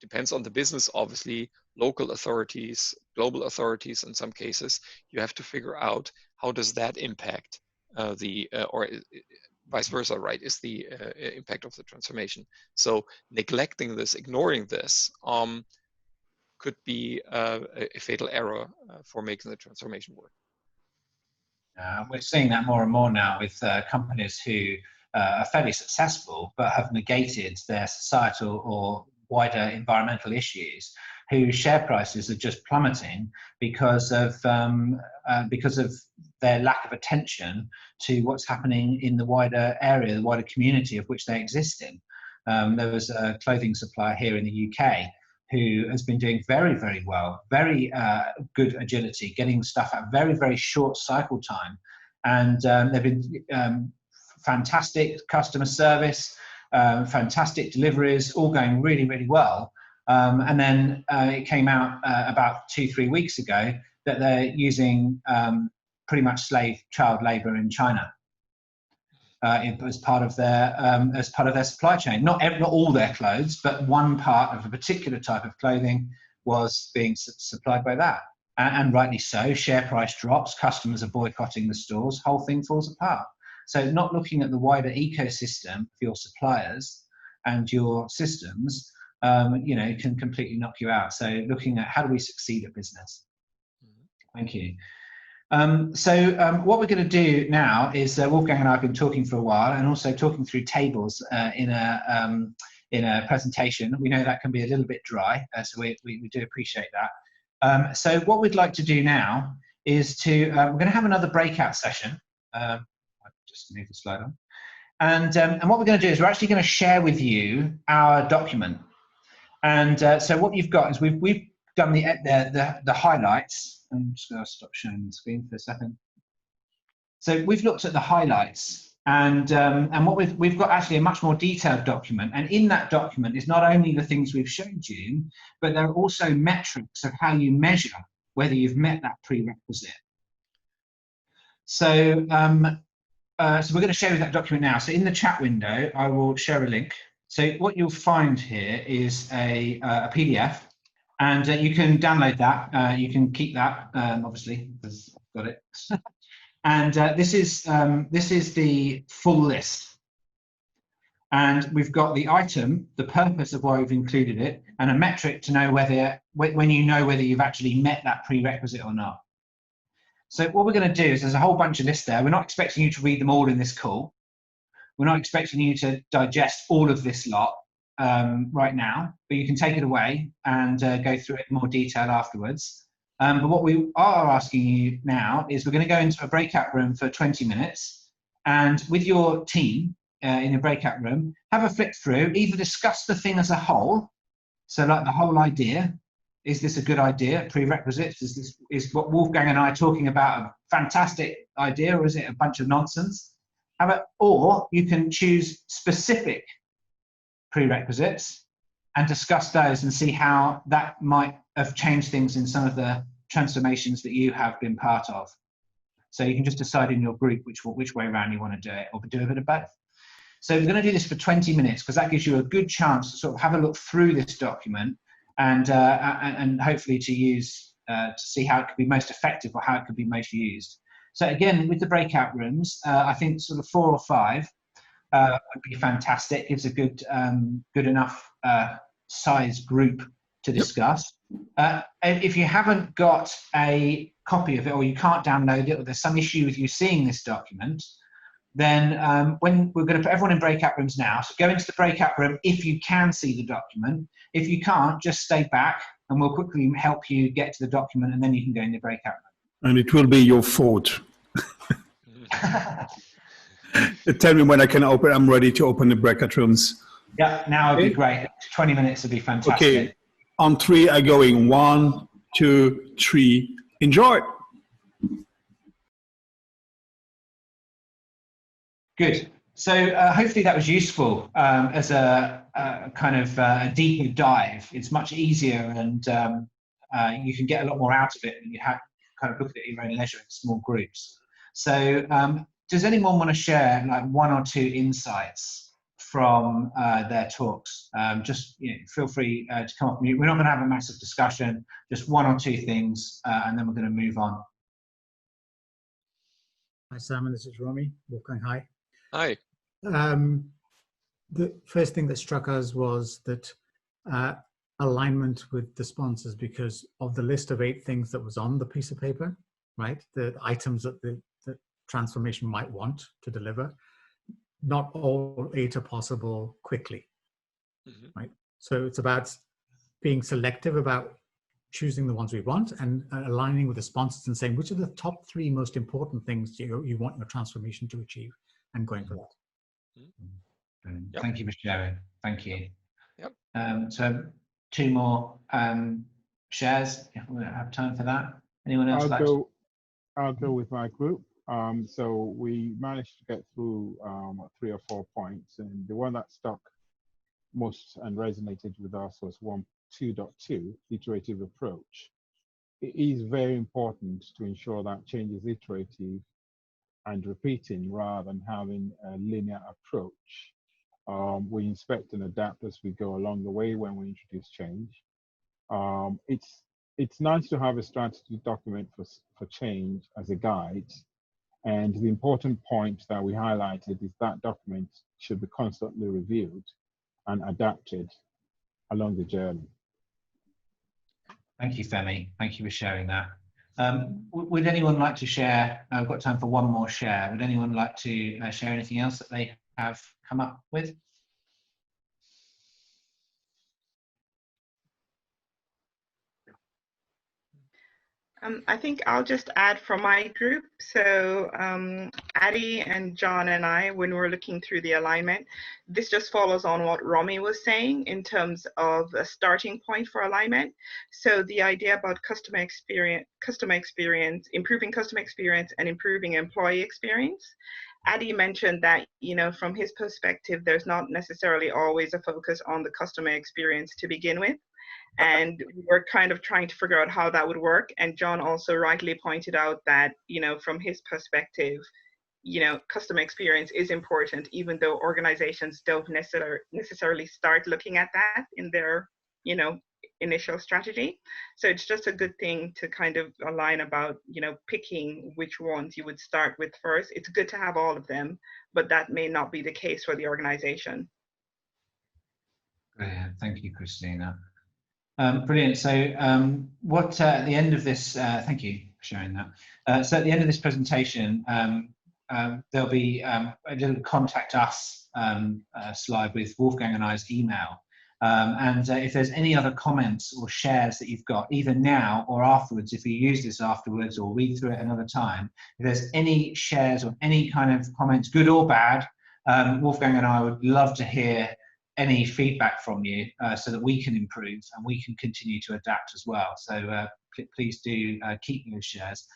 depends on the business, obviously, local authorities, global authorities in some cases, you have to figure out how does that impact or vice versa, right, is the impact of the transformation. So neglecting this, ignoring this, could be a fatal error for making the transformation work. We're seeing that more and more now with companies who are fairly successful but have negated their societal or wider environmental issues, whose share prices are just plummeting because of their lack of attention to what's happening in the wider area, the wider community of which they exist in. There was a clothing supplier here in the UK who has been doing very, very well, very good agility, getting stuff at very, very short cycle time. And they've been fantastic customer service, fantastic deliveries, all going really, really well. And then it came out about 2-3 weeks ago that they're using pretty much child labor in China as part of their supply chain. Not all their clothes, but one part of a particular type of clothing was being supplied by that. And rightly so, share price drops, customers are boycotting the stores, whole thing falls apart. So not looking at the wider ecosystem for your suppliers and your systems, can completely knock you out. So looking at how do we succeed at business. Thank you. What we're going to do now is Wolfgang and I have been talking for a while and also talking through tables in a presentation. We know that can be a little bit dry, so we do appreciate that. So what we'd like to do now is we're going to have another breakout session. I'll just move the slide on. And what we're going to do is we're actually going to share with you our document. And so what you've got is we've done the highlights. I'm just going to stop sharing the screen for a second. So we've looked at the highlights, and what we've got actually a much more detailed document. And in that document is not only the things we've showed you, but there are also metrics of how you measure whether you've met that prerequisite. So so we're going to share that document now. So in the chat window, I will share a link. So what you'll find here is a PDF. And you can download that. You can keep that, obviously, because I've got it. And this is the full list. And we've got the item, the purpose of why we've included it, and a metric to know when you know whether you've actually met that prerequisite or not. So what we're going to do is there's a whole bunch of lists there. We're not expecting you to read them all in this call. We're not expecting you to digest all of this lot right now, but you can take it away and go through it in more detail afterwards. But what we are asking you now is we're going to go into a breakout room for 20 minutes, and with your team in a breakout room, have a flick through, either discuss the thing as a whole, so like the whole idea, is this a good idea, prerequisites, is what Wolfgang and I are talking about a fantastic idea, or is it a bunch of nonsense? Or you can choose specific prerequisites and discuss those and see how that might have changed things in some of the transformations that you have been part of. So you can just decide in your group which way around you want to do it, or do a bit of both. So we're going to do this for 20 minutes because that gives you a good chance to sort of have a look through this document and hopefully to use to see how it could be most effective or how it could be most used. So again, with the breakout rooms, I think sort of 4 or 5 would be fantastic. Gives a good enough size group to discuss. And if you haven't got a copy of it, or you can't download it, or there's some issue with you seeing this document, then when we're going to put everyone in breakout rooms now, so go into the breakout room if you can see the document. If you can't, just stay back and we'll quickly help you get to the document and then you can go in the breakout room. And it will be your fault. Tell me when I can open. I'm ready to open the breakout rooms. Yeah, now would be great. 20 minutes would be fantastic. Okay, on 3, I'm going 1, 2, 3. Enjoy. Good. So hopefully that was useful as a kind of a deeper dive. It's much easier and you can get a lot more out of it when you have kind of look at it at your own leisure in small groups. So does anyone want to share like 1 or 2 insights from their talks? Just feel free to come off mute. We're not going to have a massive discussion, just 1 or 2 things, and then we're going to move on. Hi, Simon. This is Romy. Wolfgang, hi. Hi. The first thing that struck us was that alignment with the sponsors, because of the list of 8 things that was on the piece of paper, right? The items that the transformation might want to deliver, not all 8 are possible quickly, right? So it's about being selective about choosing the ones we want and aligning with the sponsors and saying which are the top 3 most important things you want your transformation to achieve and going for that. Yep. Thank you for sharing. Thank you. Yep. So 2 more shares. If we don't have time for that. Anyone else? I'll go with my group. So we managed to get through 3 or 4 points, and the one that stuck most and resonated with us was 2.2, iterative approach. It is very important to ensure that change is iterative and repeating rather than having a linear approach. We inspect and adapt as we go along the way when we introduce change. It's nice to have a strategy document for change as a guide. And the important point that we highlighted is that document should be constantly reviewed and adapted along the journey. Thank you, Femi. Thank you for sharing that. Would anyone like to share? I've got time for 1 more share. Would anyone like to share anything else that they have come up with? I think I'll just add from my group. So Addie and John and I, when we're looking through the alignment, this just follows on what Romy was saying in terms of a starting point for alignment. So the idea about customer experience, improving customer experience and improving employee experience. Addie mentioned that, from his perspective, there's not necessarily always a focus on the customer experience to begin with. And we're kind of trying to figure out how that would work. And John also rightly pointed out that, from his perspective, customer experience is important, even though organizations don't necessarily start looking at that in their, initial strategy. So it's just a good thing to kind of align about, picking which ones you would start with first. It's good to have all of them, but that may not be the case for the organization. Brilliant. Thank you, Christina. Brilliant. So at the end of this, thank you for sharing that. So at the end of this presentation, there'll be a little contact us slide with Wolfgang and I's email. And if there's any other comments or shares that you've got, either now or afterwards, if you use this afterwards or read through it another time, if there's any shares or any kind of comments, good or bad, Wolfgang and I would love to hear any feedback from you so that we can improve and we can continue to adapt as well. So please do keep those shares.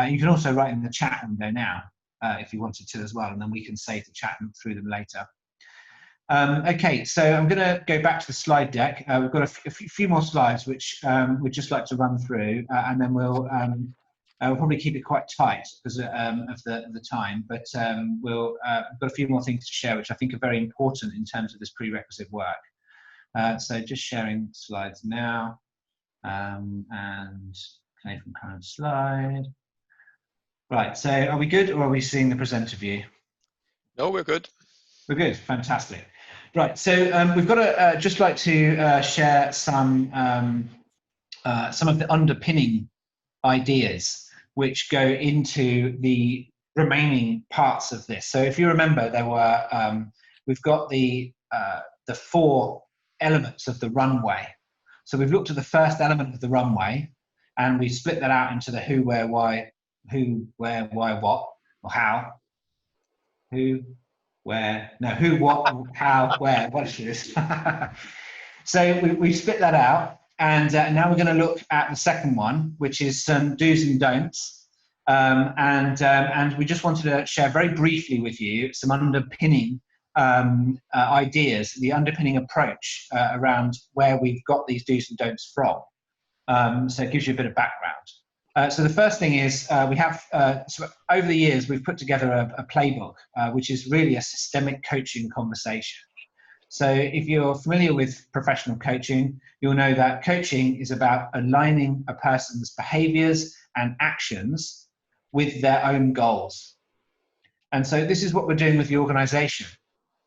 You can also write in the chat window now if you wanted to as well, and then we can save the chat and through them later. Okay, so I'm going to go back to the slide deck. We've got a few more slides which we'd just like to run through, and then we'll probably keep it quite tight because of the time, but we've got a few more things to share which I think are very important in terms of this prerequisite work. So just sharing slides now, and play from current slide. Right, so are we good or are we seeing the presenter view? No, we're good. We're good, fantastic. Right, so we've got to just like to share some of the underpinning ideas which go into the remaining parts of this. So if you remember, there were we've got the 4 elements of the runway. So we've looked at the first element of the runway, and we split that out into the who, where, why, what, or how. Who, where, no, who, what, how, where, what is this? So we split that out, and now we're going to look at the second one, which is some do's and don'ts. And we just wanted to share very briefly with you some underpinning ideas, the underpinning approach around where we've got these do's and don'ts from. So it gives you a bit of background. So the first thing is we have, so over the years, we've put together a playbook, which is really a systemic coaching conversation. So if you're familiar with professional coaching, you'll know that coaching is about aligning a person's behaviors and actions with their own goals. And so this is what we're doing with the organization.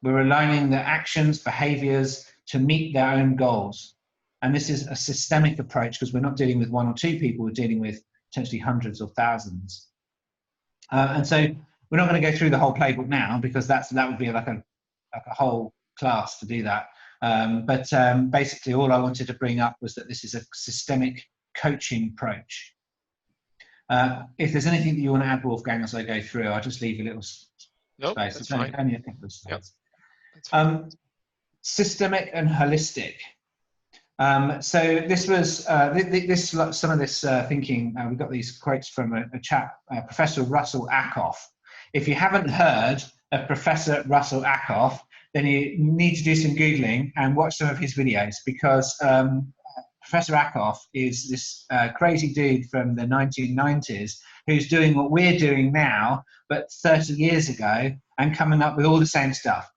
We're aligning their actions, behaviors to meet their own goals. And this is a systemic approach because we're not dealing with 1 or 2 people, we're dealing with potentially hundreds or thousands. And so we're not going to go through the whole playbook now because that would be like a whole class to do that. But basically all I wanted to bring up was that this is a systemic coaching approach. If there's anything that you want to add, Wolfgang, as I go through, I'll just leave a little space. That's fine. Only a couple of slides. Yep. That's fine. Systemic and holistic. So this was some of this thinking. We got these quotes from a chap, Professor Russell Ackoff. If you haven't heard of Professor Russell Ackoff, then you need to do some Googling and watch some of his videos because Professor Ackoff is this crazy dude from the 1990s who's doing what we're doing now, but 30 years ago, and coming up with all the same stuff.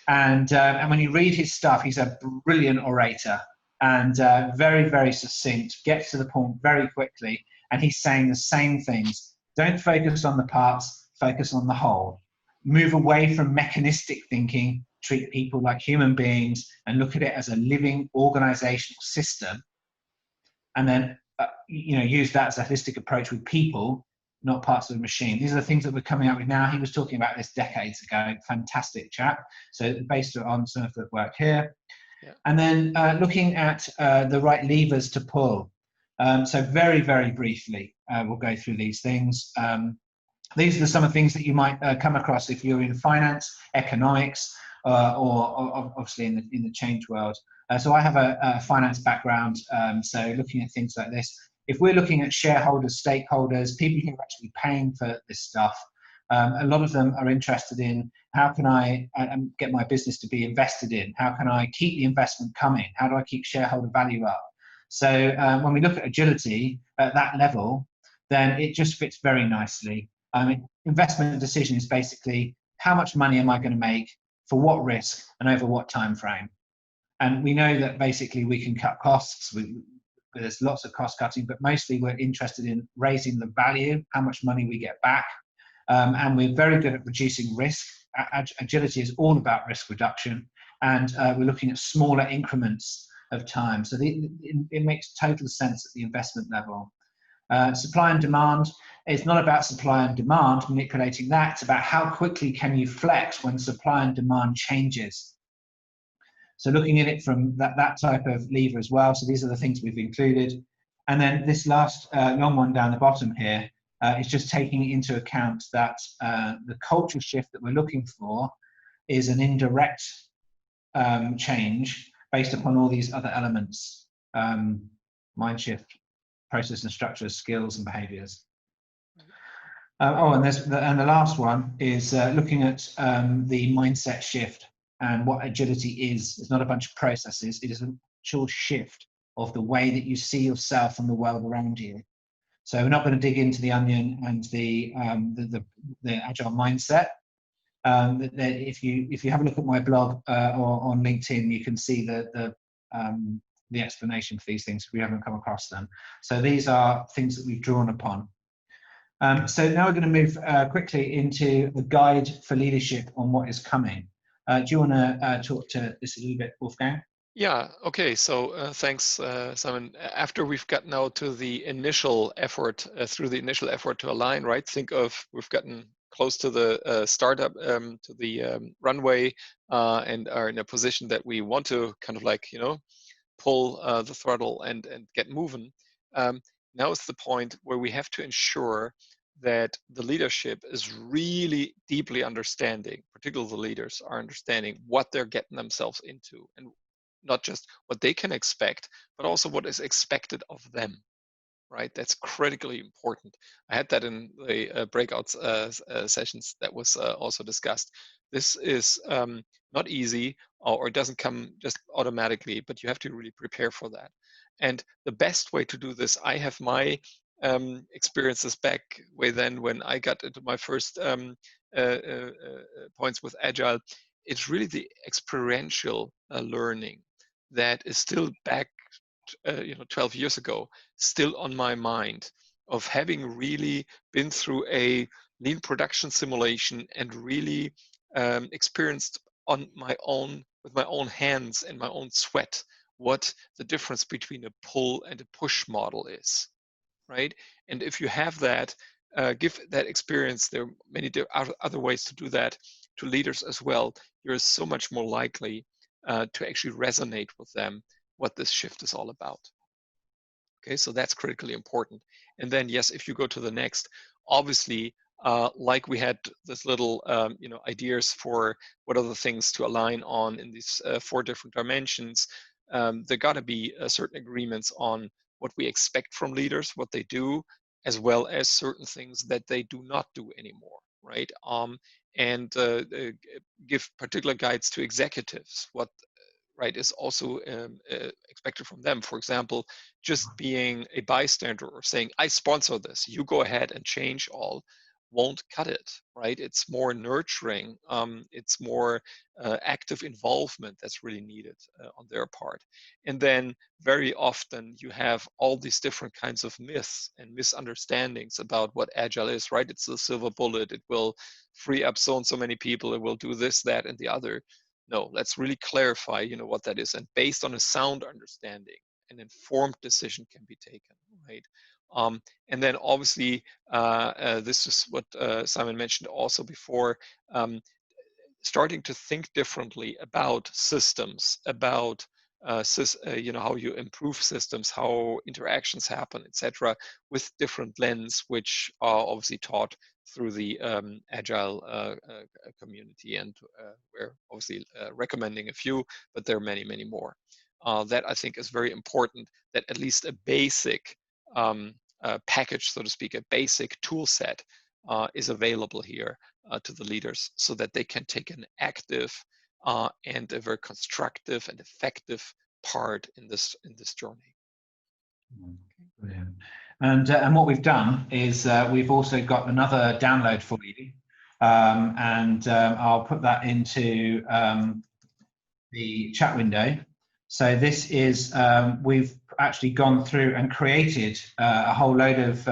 And when you read his stuff, he's a brilliant orator and very, very succinct, gets to the point very quickly, and he's saying the same things. Don't focus on the parts, focus on the whole. Move away from mechanistic thinking, treat people like human beings, and look at it as a living organizational system. And then, use that as a holistic approach with people, not parts of the machine. These are the things that we're coming up with now. He was talking about this decades ago. Fantastic chap. So based on some of the work here. Yeah. And then looking at the right levers to pull. So very, very briefly, we'll go through these things. These are some of the things that you might come across if you're in finance, economics, or obviously in the change world. So I have a finance background, so looking at things like this. If we're looking at shareholders, stakeholders, people who are actually paying for this stuff, a lot of them are interested in how can I get my business to be invested in? How can I keep the investment coming? How do I keep shareholder value up? So when we look at agility at that level, then it just fits very nicely. Investment decision is basically how much money am I going to make, for what risk, and over what time frame. And we know that basically we can cut costs. There's lots of cost cutting, but mostly we're interested in raising the value, how much money we get back. And we're very good at reducing risk. Agility is all about risk reduction, and we're looking at smaller increments of time. So it makes total sense at the investment level. Supply and demand, it's not about supply and demand, manipulating that. It's about how quickly can you flex when supply and demand changes. So looking at it from that type of lever as well. So these are the things we've included. And then this last long one down the bottom here is just taking into account that the culture shift that we're looking for is an indirect change based upon all these other elements, mind shift, process and structure, skills and behaviors. And the last one is looking at the mindset shift and what agility is. It's not a bunch of processes, it is an actual shift of the way that you see yourself and the world around you. So we're not going to dig into the onion and the agile mindset. If you have a look at my blog or on LinkedIn, you can see the explanation for these things if we haven't come across them. So these are things that we've drawn upon. So now we're going to move quickly into the guide for leadership on what is coming. Do you want to talk to this a little bit, Wolfgang? Yeah, okay, so thanks, Simon. After we've gotten now to the initial effort, through the initial effort to align, right? Think of, we've gotten close to the startup, to the runway, and are in a position that we want to kind of like, pull the throttle and get moving. Now is the point where we have to ensure that the leadership is really deeply understanding, particularly the leaders are understanding what they're getting themselves into, and not just what they can expect, but also what is expected of them, right? That's critically important. I had that in the breakout sessions that was also discussed. This is not easy, or it doesn't come just automatically, but you have to really prepare for that. And the best way to do this, I have my experiences back way then when I got into my first points with Agile. It's really the experiential learning that is still back 12 years ago, still on my mind, of having really been through a lean production simulation and really experienced on my own, with my own hands and my own sweat, what the difference between a pull and a push model is, right? And if you have that, give that experience, there are many other ways to do that, to leaders as well. You're so much more likely to actually resonate with them what this shift is all about. Okay, so that's critically important. And then, yes, if you go to the next, obviously, like we had this little, ideas for what are the things to align on in these 4 different dimensions, there got to be certain agreements on what we expect from leaders, what they do, as well as certain things that they do not do anymore, right? And give particular guides to executives, what right is also expected from them. For example, just being a bystander or saying, I sponsor this, you go ahead and change all, won't cut it, right? It's more nurturing, it's more active involvement that's really needed on their part. And then very often you have all these different kinds of myths and misunderstandings about what Agile is, right? It's the silver bullet, it will free up so and so many people, it will do this, that, and the other. No, let's really clarify, what that is. And based on a sound understanding, an informed decision can be taken, right? And then obviously, this is what Simon mentioned also before, starting to think differently about systems, about how you improve systems, how interactions happen, etc., with different lens, which are obviously taught through the Agile community, and we're obviously recommending a few, but there are many, many more. That I think is very important, that at least a basic package, so to speak, a basic tool set is available here to the leaders, so that they can take an active and a very constructive and effective part in this journey. Brilliant. And what we've done is we've also got another download for you, and I'll put that into the chat window. So this is, we've actually gone through and created a whole load of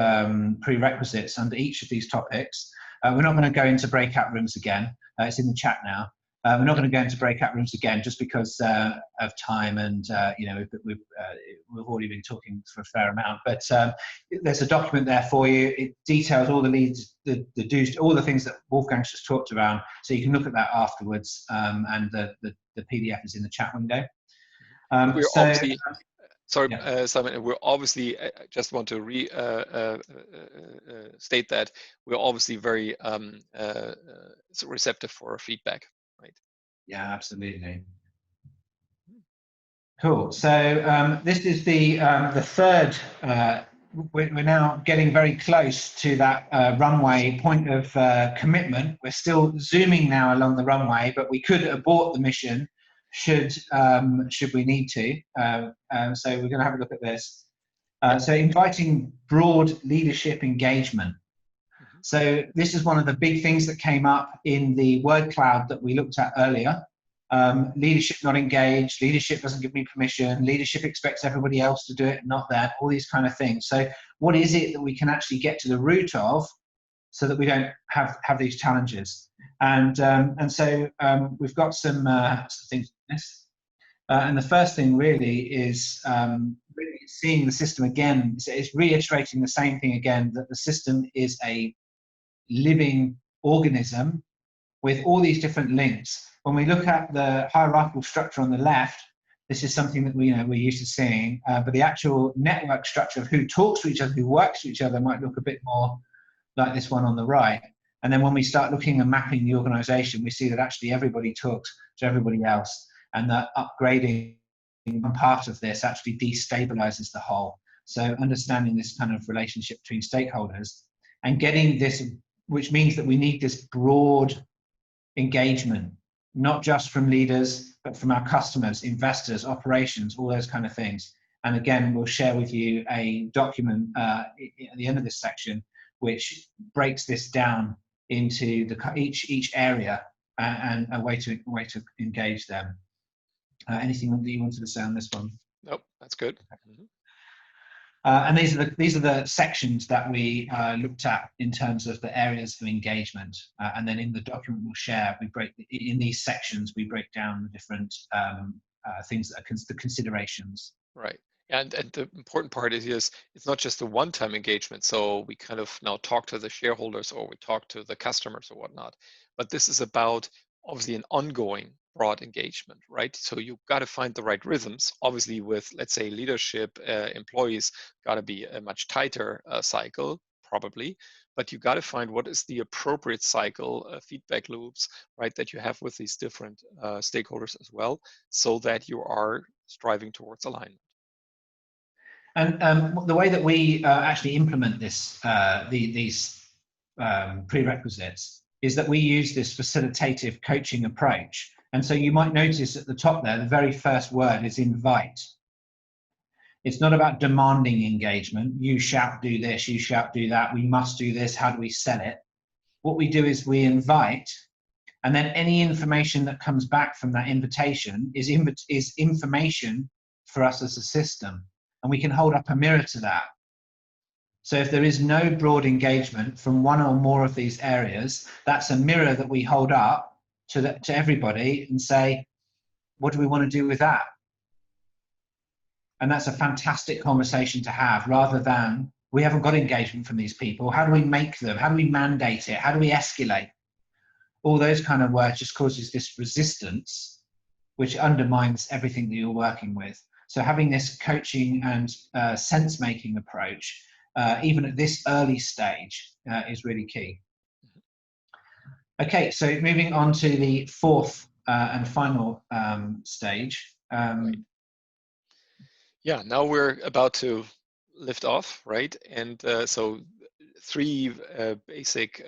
prerequisites under each of these topics. We're not going to go into breakout rooms again. It's in the chat now. We're not going to go into breakout rooms again just because of time, and we've already been talking for a fair amount. But there's a document there for you. It details all the leads, the do's, all the things that Wolfgang's just talked about. So you can look at that afterwards, and the PDF is in the chat window. We're obviously, sorry, yeah. Simon, we're obviously, I just want to state that we're obviously very receptive for feedback, right? Yeah, absolutely. Cool. So this is the third. We're now getting very close to that runway point of commitment. We're still zooming now along the runway, but we could abort the mission should we need to. So we're going to have a look at this. So inviting broad leadership engagement. So this is one of the big things that came up in the word cloud that we looked at earlier. Leadership not engaged, leadership doesn't give me permission, leadership expects everybody else to do it, not that, all these kind of things. So what is it that we can actually get to the root of so that we don't have these challenges? And so we've got some things. And the first thing really is really seeing the system again. It's reiterating the same thing again, that the system is a living organism with all these different links. When we look at the hierarchical structure on the left, this is something that we're used to seeing, but the actual network structure of who talks to each other, who works with each other, might look a bit more like this one on the right. And then when we start looking and mapping the organization, we see that actually everybody talks to everybody else, and that upgrading one part of this actually destabilizes the whole. So understanding this kind of relationship between stakeholders and getting this, which means that we need this broad engagement, not just from leaders, but from our customers, investors, operations, all those kind of things. And again, we'll share with you a document at the end of this section, which breaks this down into each area and a way to engage them. Anything that you wanted to say on this one? Nope, that's good. And these are the sections that we looked at in terms of the areas of engagement. And then in the document we'll share, in these sections, we break down the different things that are the considerations. Right. And the important part is it's not just a one-time engagement. So we kind of now talk to the shareholders or we talk to the customers or whatnot. But this is about obviously an ongoing broad engagement, right? So you've got to find the right rhythms. Obviously with, let's say, leadership, employees got to be a much tighter cycle, probably. But you got to find what is the appropriate cycle, feedback loops, right, that you have with these different stakeholders as well, so that you are striving towards alignment. And the way that we actually implement this, these prerequisites, is that we use this facilitative coaching approach. And so you might notice at the top there, the very first word is invite. It's not about demanding engagement. You shall do this, you shall do that, we must do this, how do we sell it? What we do is we invite, and then any information that comes back from that invitation is information for us as a system. And we can hold up a mirror to that. So if there is no broad engagement from one or more of these areas, that's a mirror that we hold up to everybody and say, what do we want to do with that? And that's a fantastic conversation to have, rather than we haven't got engagement from these people. How do we make them? How do we mandate it? How do we escalate? All those kind of words just causes this resistance, which undermines everything that you're working with. So having this coaching and sense-making approach, even at this early stage, is really key. Okay, so moving on to the fourth and final stage. Right. Yeah, now we're about to lift off, right? And so three basic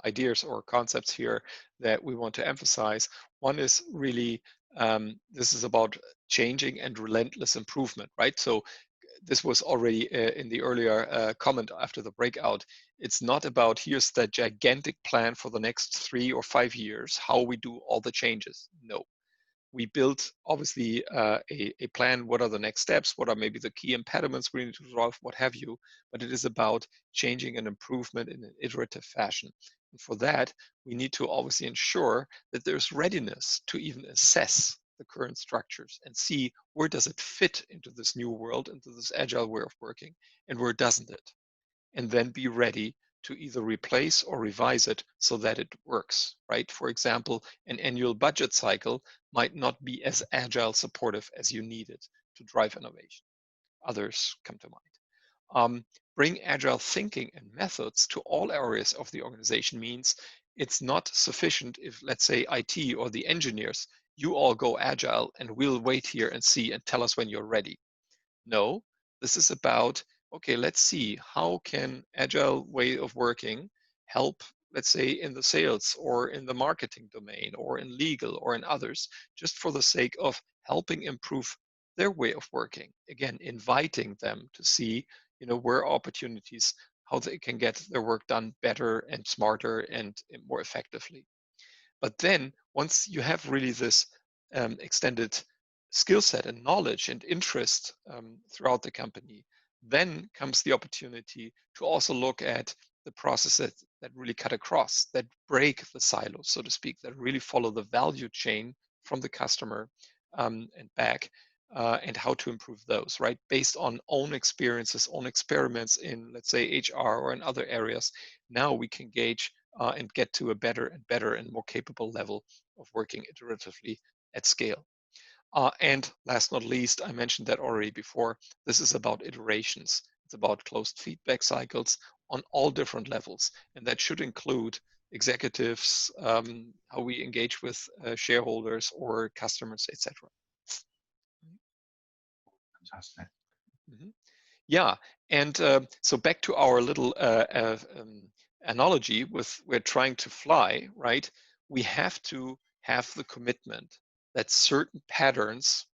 ideas or concepts here that we want to emphasize. One is really, this is about changing and relentless improvement, right? So this was already in the earlier comment after the breakout. It's not about here's the gigantic plan for the next 3 or 5 years, how we do all the changes. No, we built obviously a plan. What are the next steps? What are maybe the key impediments we need to resolve, what have you? But it is about changing and improvement in an iterative fashion. And for that, we need to obviously ensure that there's readiness to even assess the current structures and see where does it fit into this new world, into this agile way of working, and where doesn't it? And then be ready to either replace or revise it so that it works, right? For example, an annual budget cycle might not be as agile supportive as you need it to drive innovation. Others come to mind. Bring agile thinking and methods to all areas of the organization means it's not sufficient if, let's say, IT or the engineers, you all go agile and we'll wait here and see and tell us when you're ready. No, this is about, okay, let's see, how can agile way of working help, let's say, in the sales or in the marketing domain or in legal or in others, just for the sake of helping improve their way of working. Again, inviting them to see, where opportunities, how they can get their work done better and smarter and more effectively. But then once you have really this extended skill set and knowledge and interest throughout the company, then comes the opportunity to also look at the processes that really cut across, that break the silos, so to speak, that really follow the value chain from the customer and back, and how to improve those, right? Based on own experiences, own experiments in, let's say, HR or in other areas. Now we can gauge and get to a better and more capable level of working iteratively at scale. And last not least, I mentioned that already before, this is about iterations. It's about closed feedback cycles on all different levels. And that should include executives, how we engage with shareholders or customers, etc. Fantastic. Mm-hmm. Yeah, and so back to our little analogy with we're trying to fly, right? We have to have the commitment that certain patterns,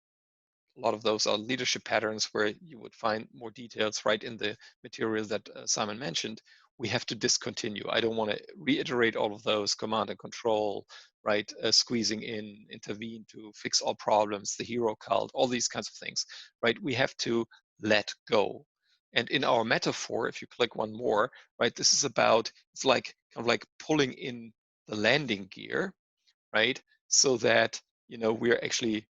a lot of those are leadership patterns where you would find more details right in the material that Simon mentioned. We have to discontinue. I don't want to reiterate all of those, command and control, right? Squeezing in, intervene to fix all problems, the hero cult, all these kinds of things, right? We have to let go. And in our metaphor, if you click one more, right, this is about, it's like kind of like pulling in the landing gear, right? So that, you know, we're actually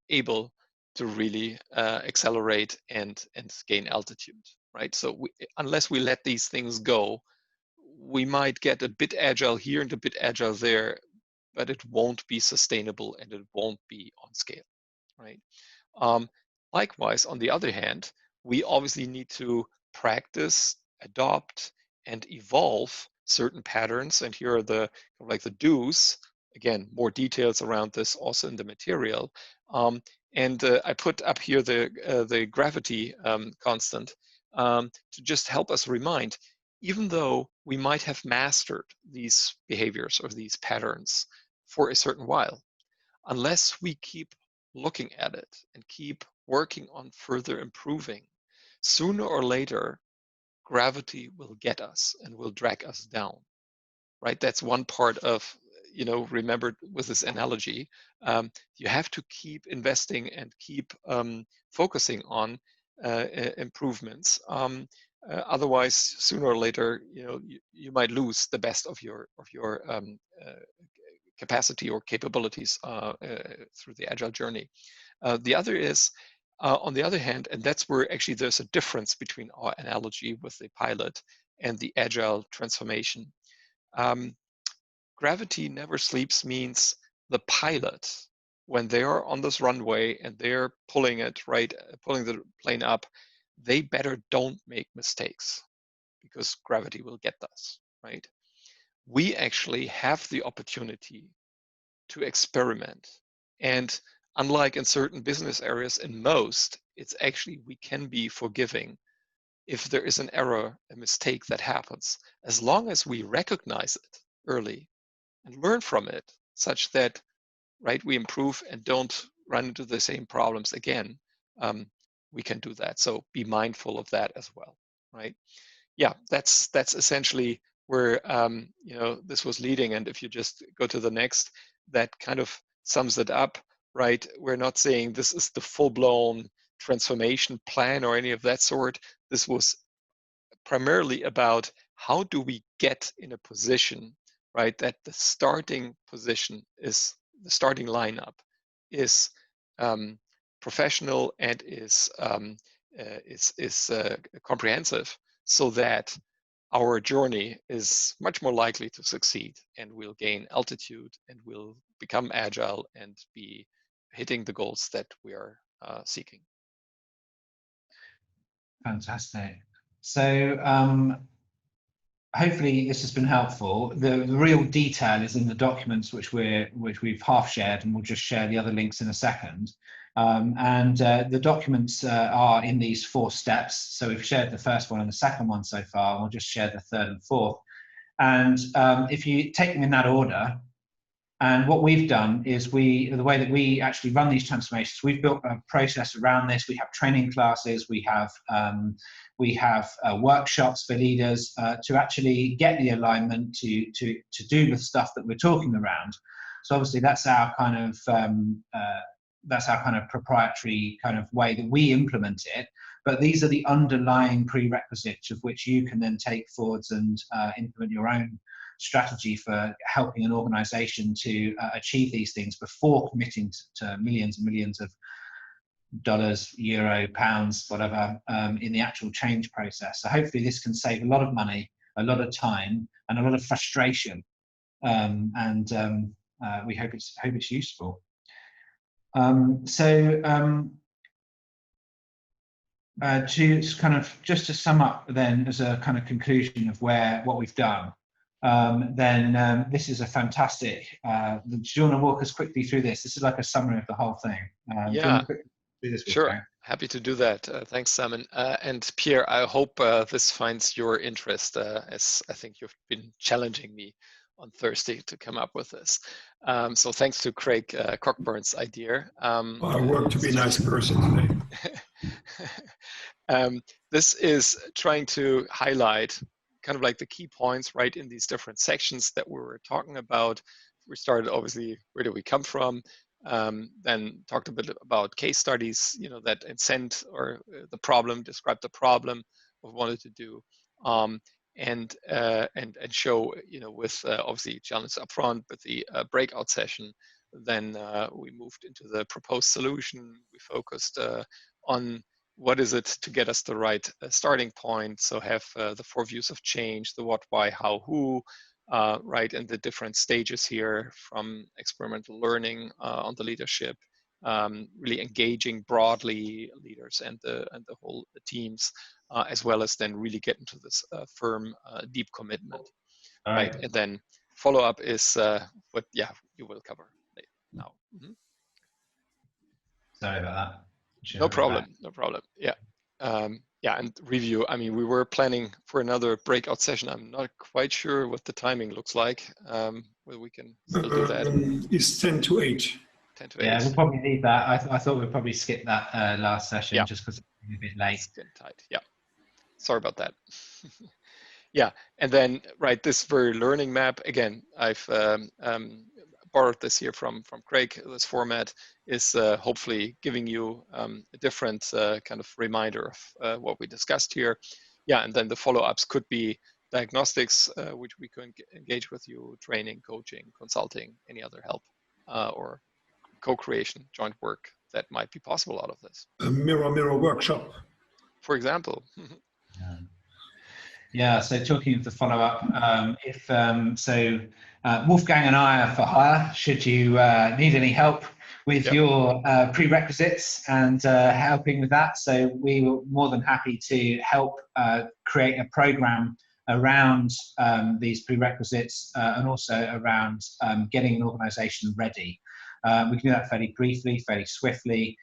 able to really accelerate and gain altitude, right? So unless we let these things go, we might get a bit agile here and a bit agile there, but it won't be sustainable and it won't be on scale, right? Likewise, on the other hand, we obviously need to practice, adopt, and evolve certain patterns. And here are the like the do's. Again, more details around this also in the material. And I put up here the gravity constant to just help us remind, even though we might have mastered these behaviors or these patterns for a certain while, unless we keep looking at it and keep working on further improving, sooner or later, gravity will get us and will drag us down, right? That's one part of, you know, remember with this analogy, you have to keep investing and keep focusing on improvements. Otherwise, sooner or later, you know, you might lose the best of your capacity or capabilities through the agile journey. The other is, on the other hand, and that's where actually there's a difference between our analogy with the pilot and the agile transformation. Gravity never sleeps means the pilot, when they are on this runway and they're pulling it, right, pulling the plane up, they better don't make mistakes because gravity will get us, right? We actually have the opportunity to experiment. And unlike in certain business areas, in most, it's actually, we can be forgiving if there is an error, a mistake that happens, as long as we recognize it early and learn from it, such that, right, we improve and don't run into the same problems again. We can do that. So be mindful of that as well, right? Yeah, that's essentially where you know, this was leading. And if you just go to the next, that kind of sums it up, right? We're not saying this is the full-blown transformation plan or any of that sort. This was primarily about how do we get in a position, right, that the starting position is, the starting lineup is professional and is comprehensive, so that our journey is much more likely to succeed and we'll gain altitude and we'll become agile and be hitting the goals that we are seeking. Fantastic. So hopefully this has been helpful. The real detail is in the documents which we've half shared, and we'll just share the other links in a second. The documents are in these 4 steps. So we've shared the first one and the second one so far, and we'll just share the third and fourth. And if you take them in that order, and what we've done is the way that we actually run these transformations, we've built a process around this. We have training classes, we have workshops for leaders to actually get the alignment to do the stuff that we're talking around. So obviously that's our kind of proprietary kind of way that we implement it. But these are the underlying prerequisites of which you can then take forwards and implement your own strategy for helping an organization to achieve these things before committing to millions and millions of dollars, euro, pounds, whatever, in the actual change process. So hopefully this can save a lot of money, a lot of time, and a lot of frustration. We hope it's useful. Just to sum up then, as a kind of conclusion of what we've done, this is a fantastic. Do you want to walk us quickly through this? This is like a summary of the whole thing. Yeah, do this, sure. Wolfgang? Happy to do that. Thanks, Simon. And Pierre, I hope this finds your interest, as I think you've been challenging me on Thursday to come up with this. So thanks to Craig Cockburn's idea. I work to be a nice person today. This is trying to highlight kind of like the key points right in these different sections that we were talking about. We started obviously, where do we come from? Then talked a bit about case studies, that incent or the problem, describe the problem we wanted to do, and show, with obviously challenge up front with the breakout session. Then we moved into the proposed solution. We focused on what is it to get us the right starting point. So have the 4 views of change, the what, why, how, who, right, and the different stages here, from experimental learning on the leadership, really engaging broadly leaders and the whole teams, as well as then really get into this firm, deep commitment. Right, and then follow up is what you will cover now. Mm-hmm. Sorry about that. No problem. Yeah. And review. I mean, we were planning for another breakout session. I'm not quite sure what the timing looks like. Whether we can still do that. It's 10 to 8. 10 to 8. Yeah, we'll probably need that. I thought we'd probably skip that last session just because it's a bit late. It's getting tight. Yeah. Sorry about that. Yeah, and then this very learning map, again, I've borrowed this here from Craig. This format is hopefully giving you a different kind of reminder of what we discussed here. Yeah, and then the follow-ups could be diagnostics, which we can engage with you, training, coaching, consulting, any other help, or co-creation, joint work that might be possible out of this. A mirror workshop. For example. Yeah, so talking of the follow-up, Wolfgang and I are for hire should you need any help with your prerequisites and helping with that. So we were more than happy to help create a program around these prerequisites and also around getting an organization ready. We can do that fairly briefly, fairly swiftly,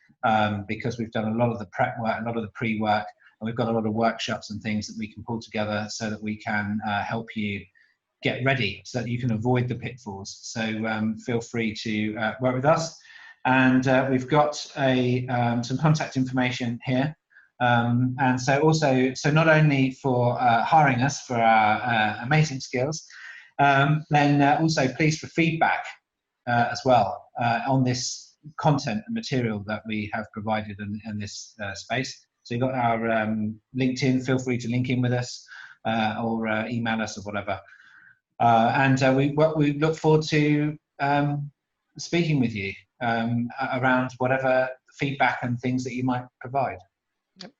because we've done a lot of the prep work, a lot of the pre-work, and we've got a lot of workshops and things that we can pull together so that we can help you get ready so that you can avoid the pitfalls. So feel free to work with us. And we've got some contact information here. And so not only for hiring us for our amazing skills, then also please for feedback as well on this content and material that we have provided in this space. So you've got our LinkedIn, feel free to link in with us or email us or whatever. We look forward to speaking with you around whatever feedback and things that you might provide. Yep.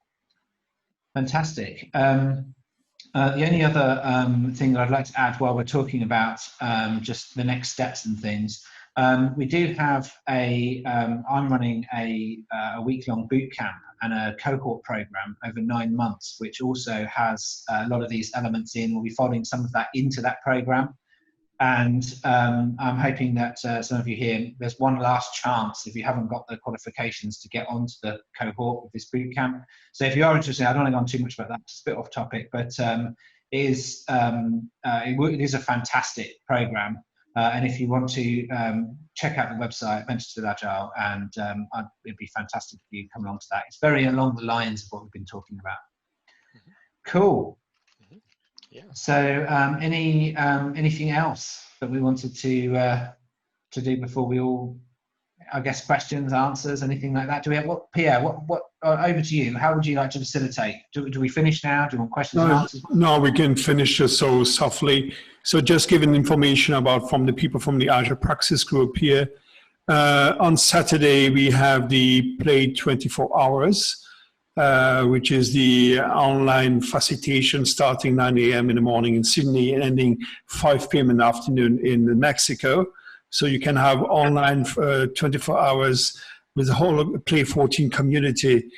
Fantastic. The only other thing that I'd like to add while we're talking about just the next steps and things, we do have I'm running a week-long boot camp and a cohort program over 9 months, which also has a lot of these elements in. We'll be folding some of that into that program. And I'm hoping that some of you here, there's one last chance if you haven't got the qualifications to get onto the cohort with this boot camp. So if you are interested, I don't want to go on too much about that, it's a bit off topic, but it is a fantastic program. And if you want to check out the website, Ventures with Agile, and it'd be fantastic if you come along to that. It's very along the lines of what we've been talking about. Mm-hmm. Cool. Mm-hmm. Yeah. So anything else that we wanted to do before we all I guess, questions, answers, anything like that? Do we have Pierre? What? Over to you. How would you like to facilitate? Do we finish now? Do you want questions and answers? No, we can finish just so softly. So just giving information about from the people from the Agile Praxis group here. On Saturday we have the Play 24 Hours. Which is the online facilitation starting 9 a.m. in the morning in Sydney and ending 5 p.m. in the afternoon in Mexico. So you can have online 24 hours with the whole Play 14 community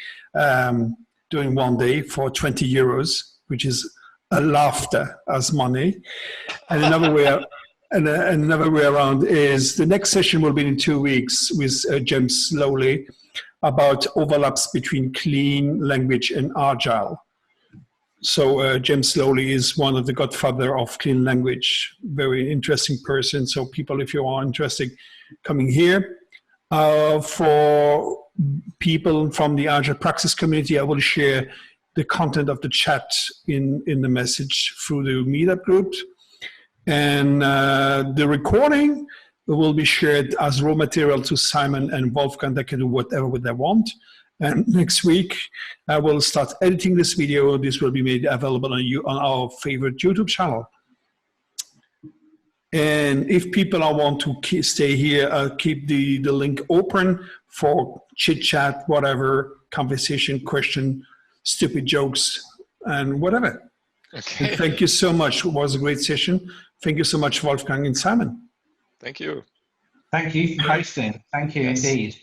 during one day for 20 euros, which is a laughter as money. And another way around is the next session will be in 2 weeks with James Slowly, about overlaps between clean language and agile. So James Slowly is one of the godfather of clean language, very interesting person. So people, if you are interested, coming here. For people from the Agile Praxis community, I will share the content of the chat in the message through the meetup group. And the recording will be shared as raw material to Simon and Wolfgang. They can do whatever they want. And next week, I will start editing this video. This will be made available on our favorite YouTube channel. And if people want to stay here, I'll keep the link open for chit chat, whatever, conversation, question, stupid jokes, and whatever. Okay. And thank you so much. It was a great session. Thank you so much, Wolfgang and Simon. Thank you. Thank you for hosting. Thank you indeed.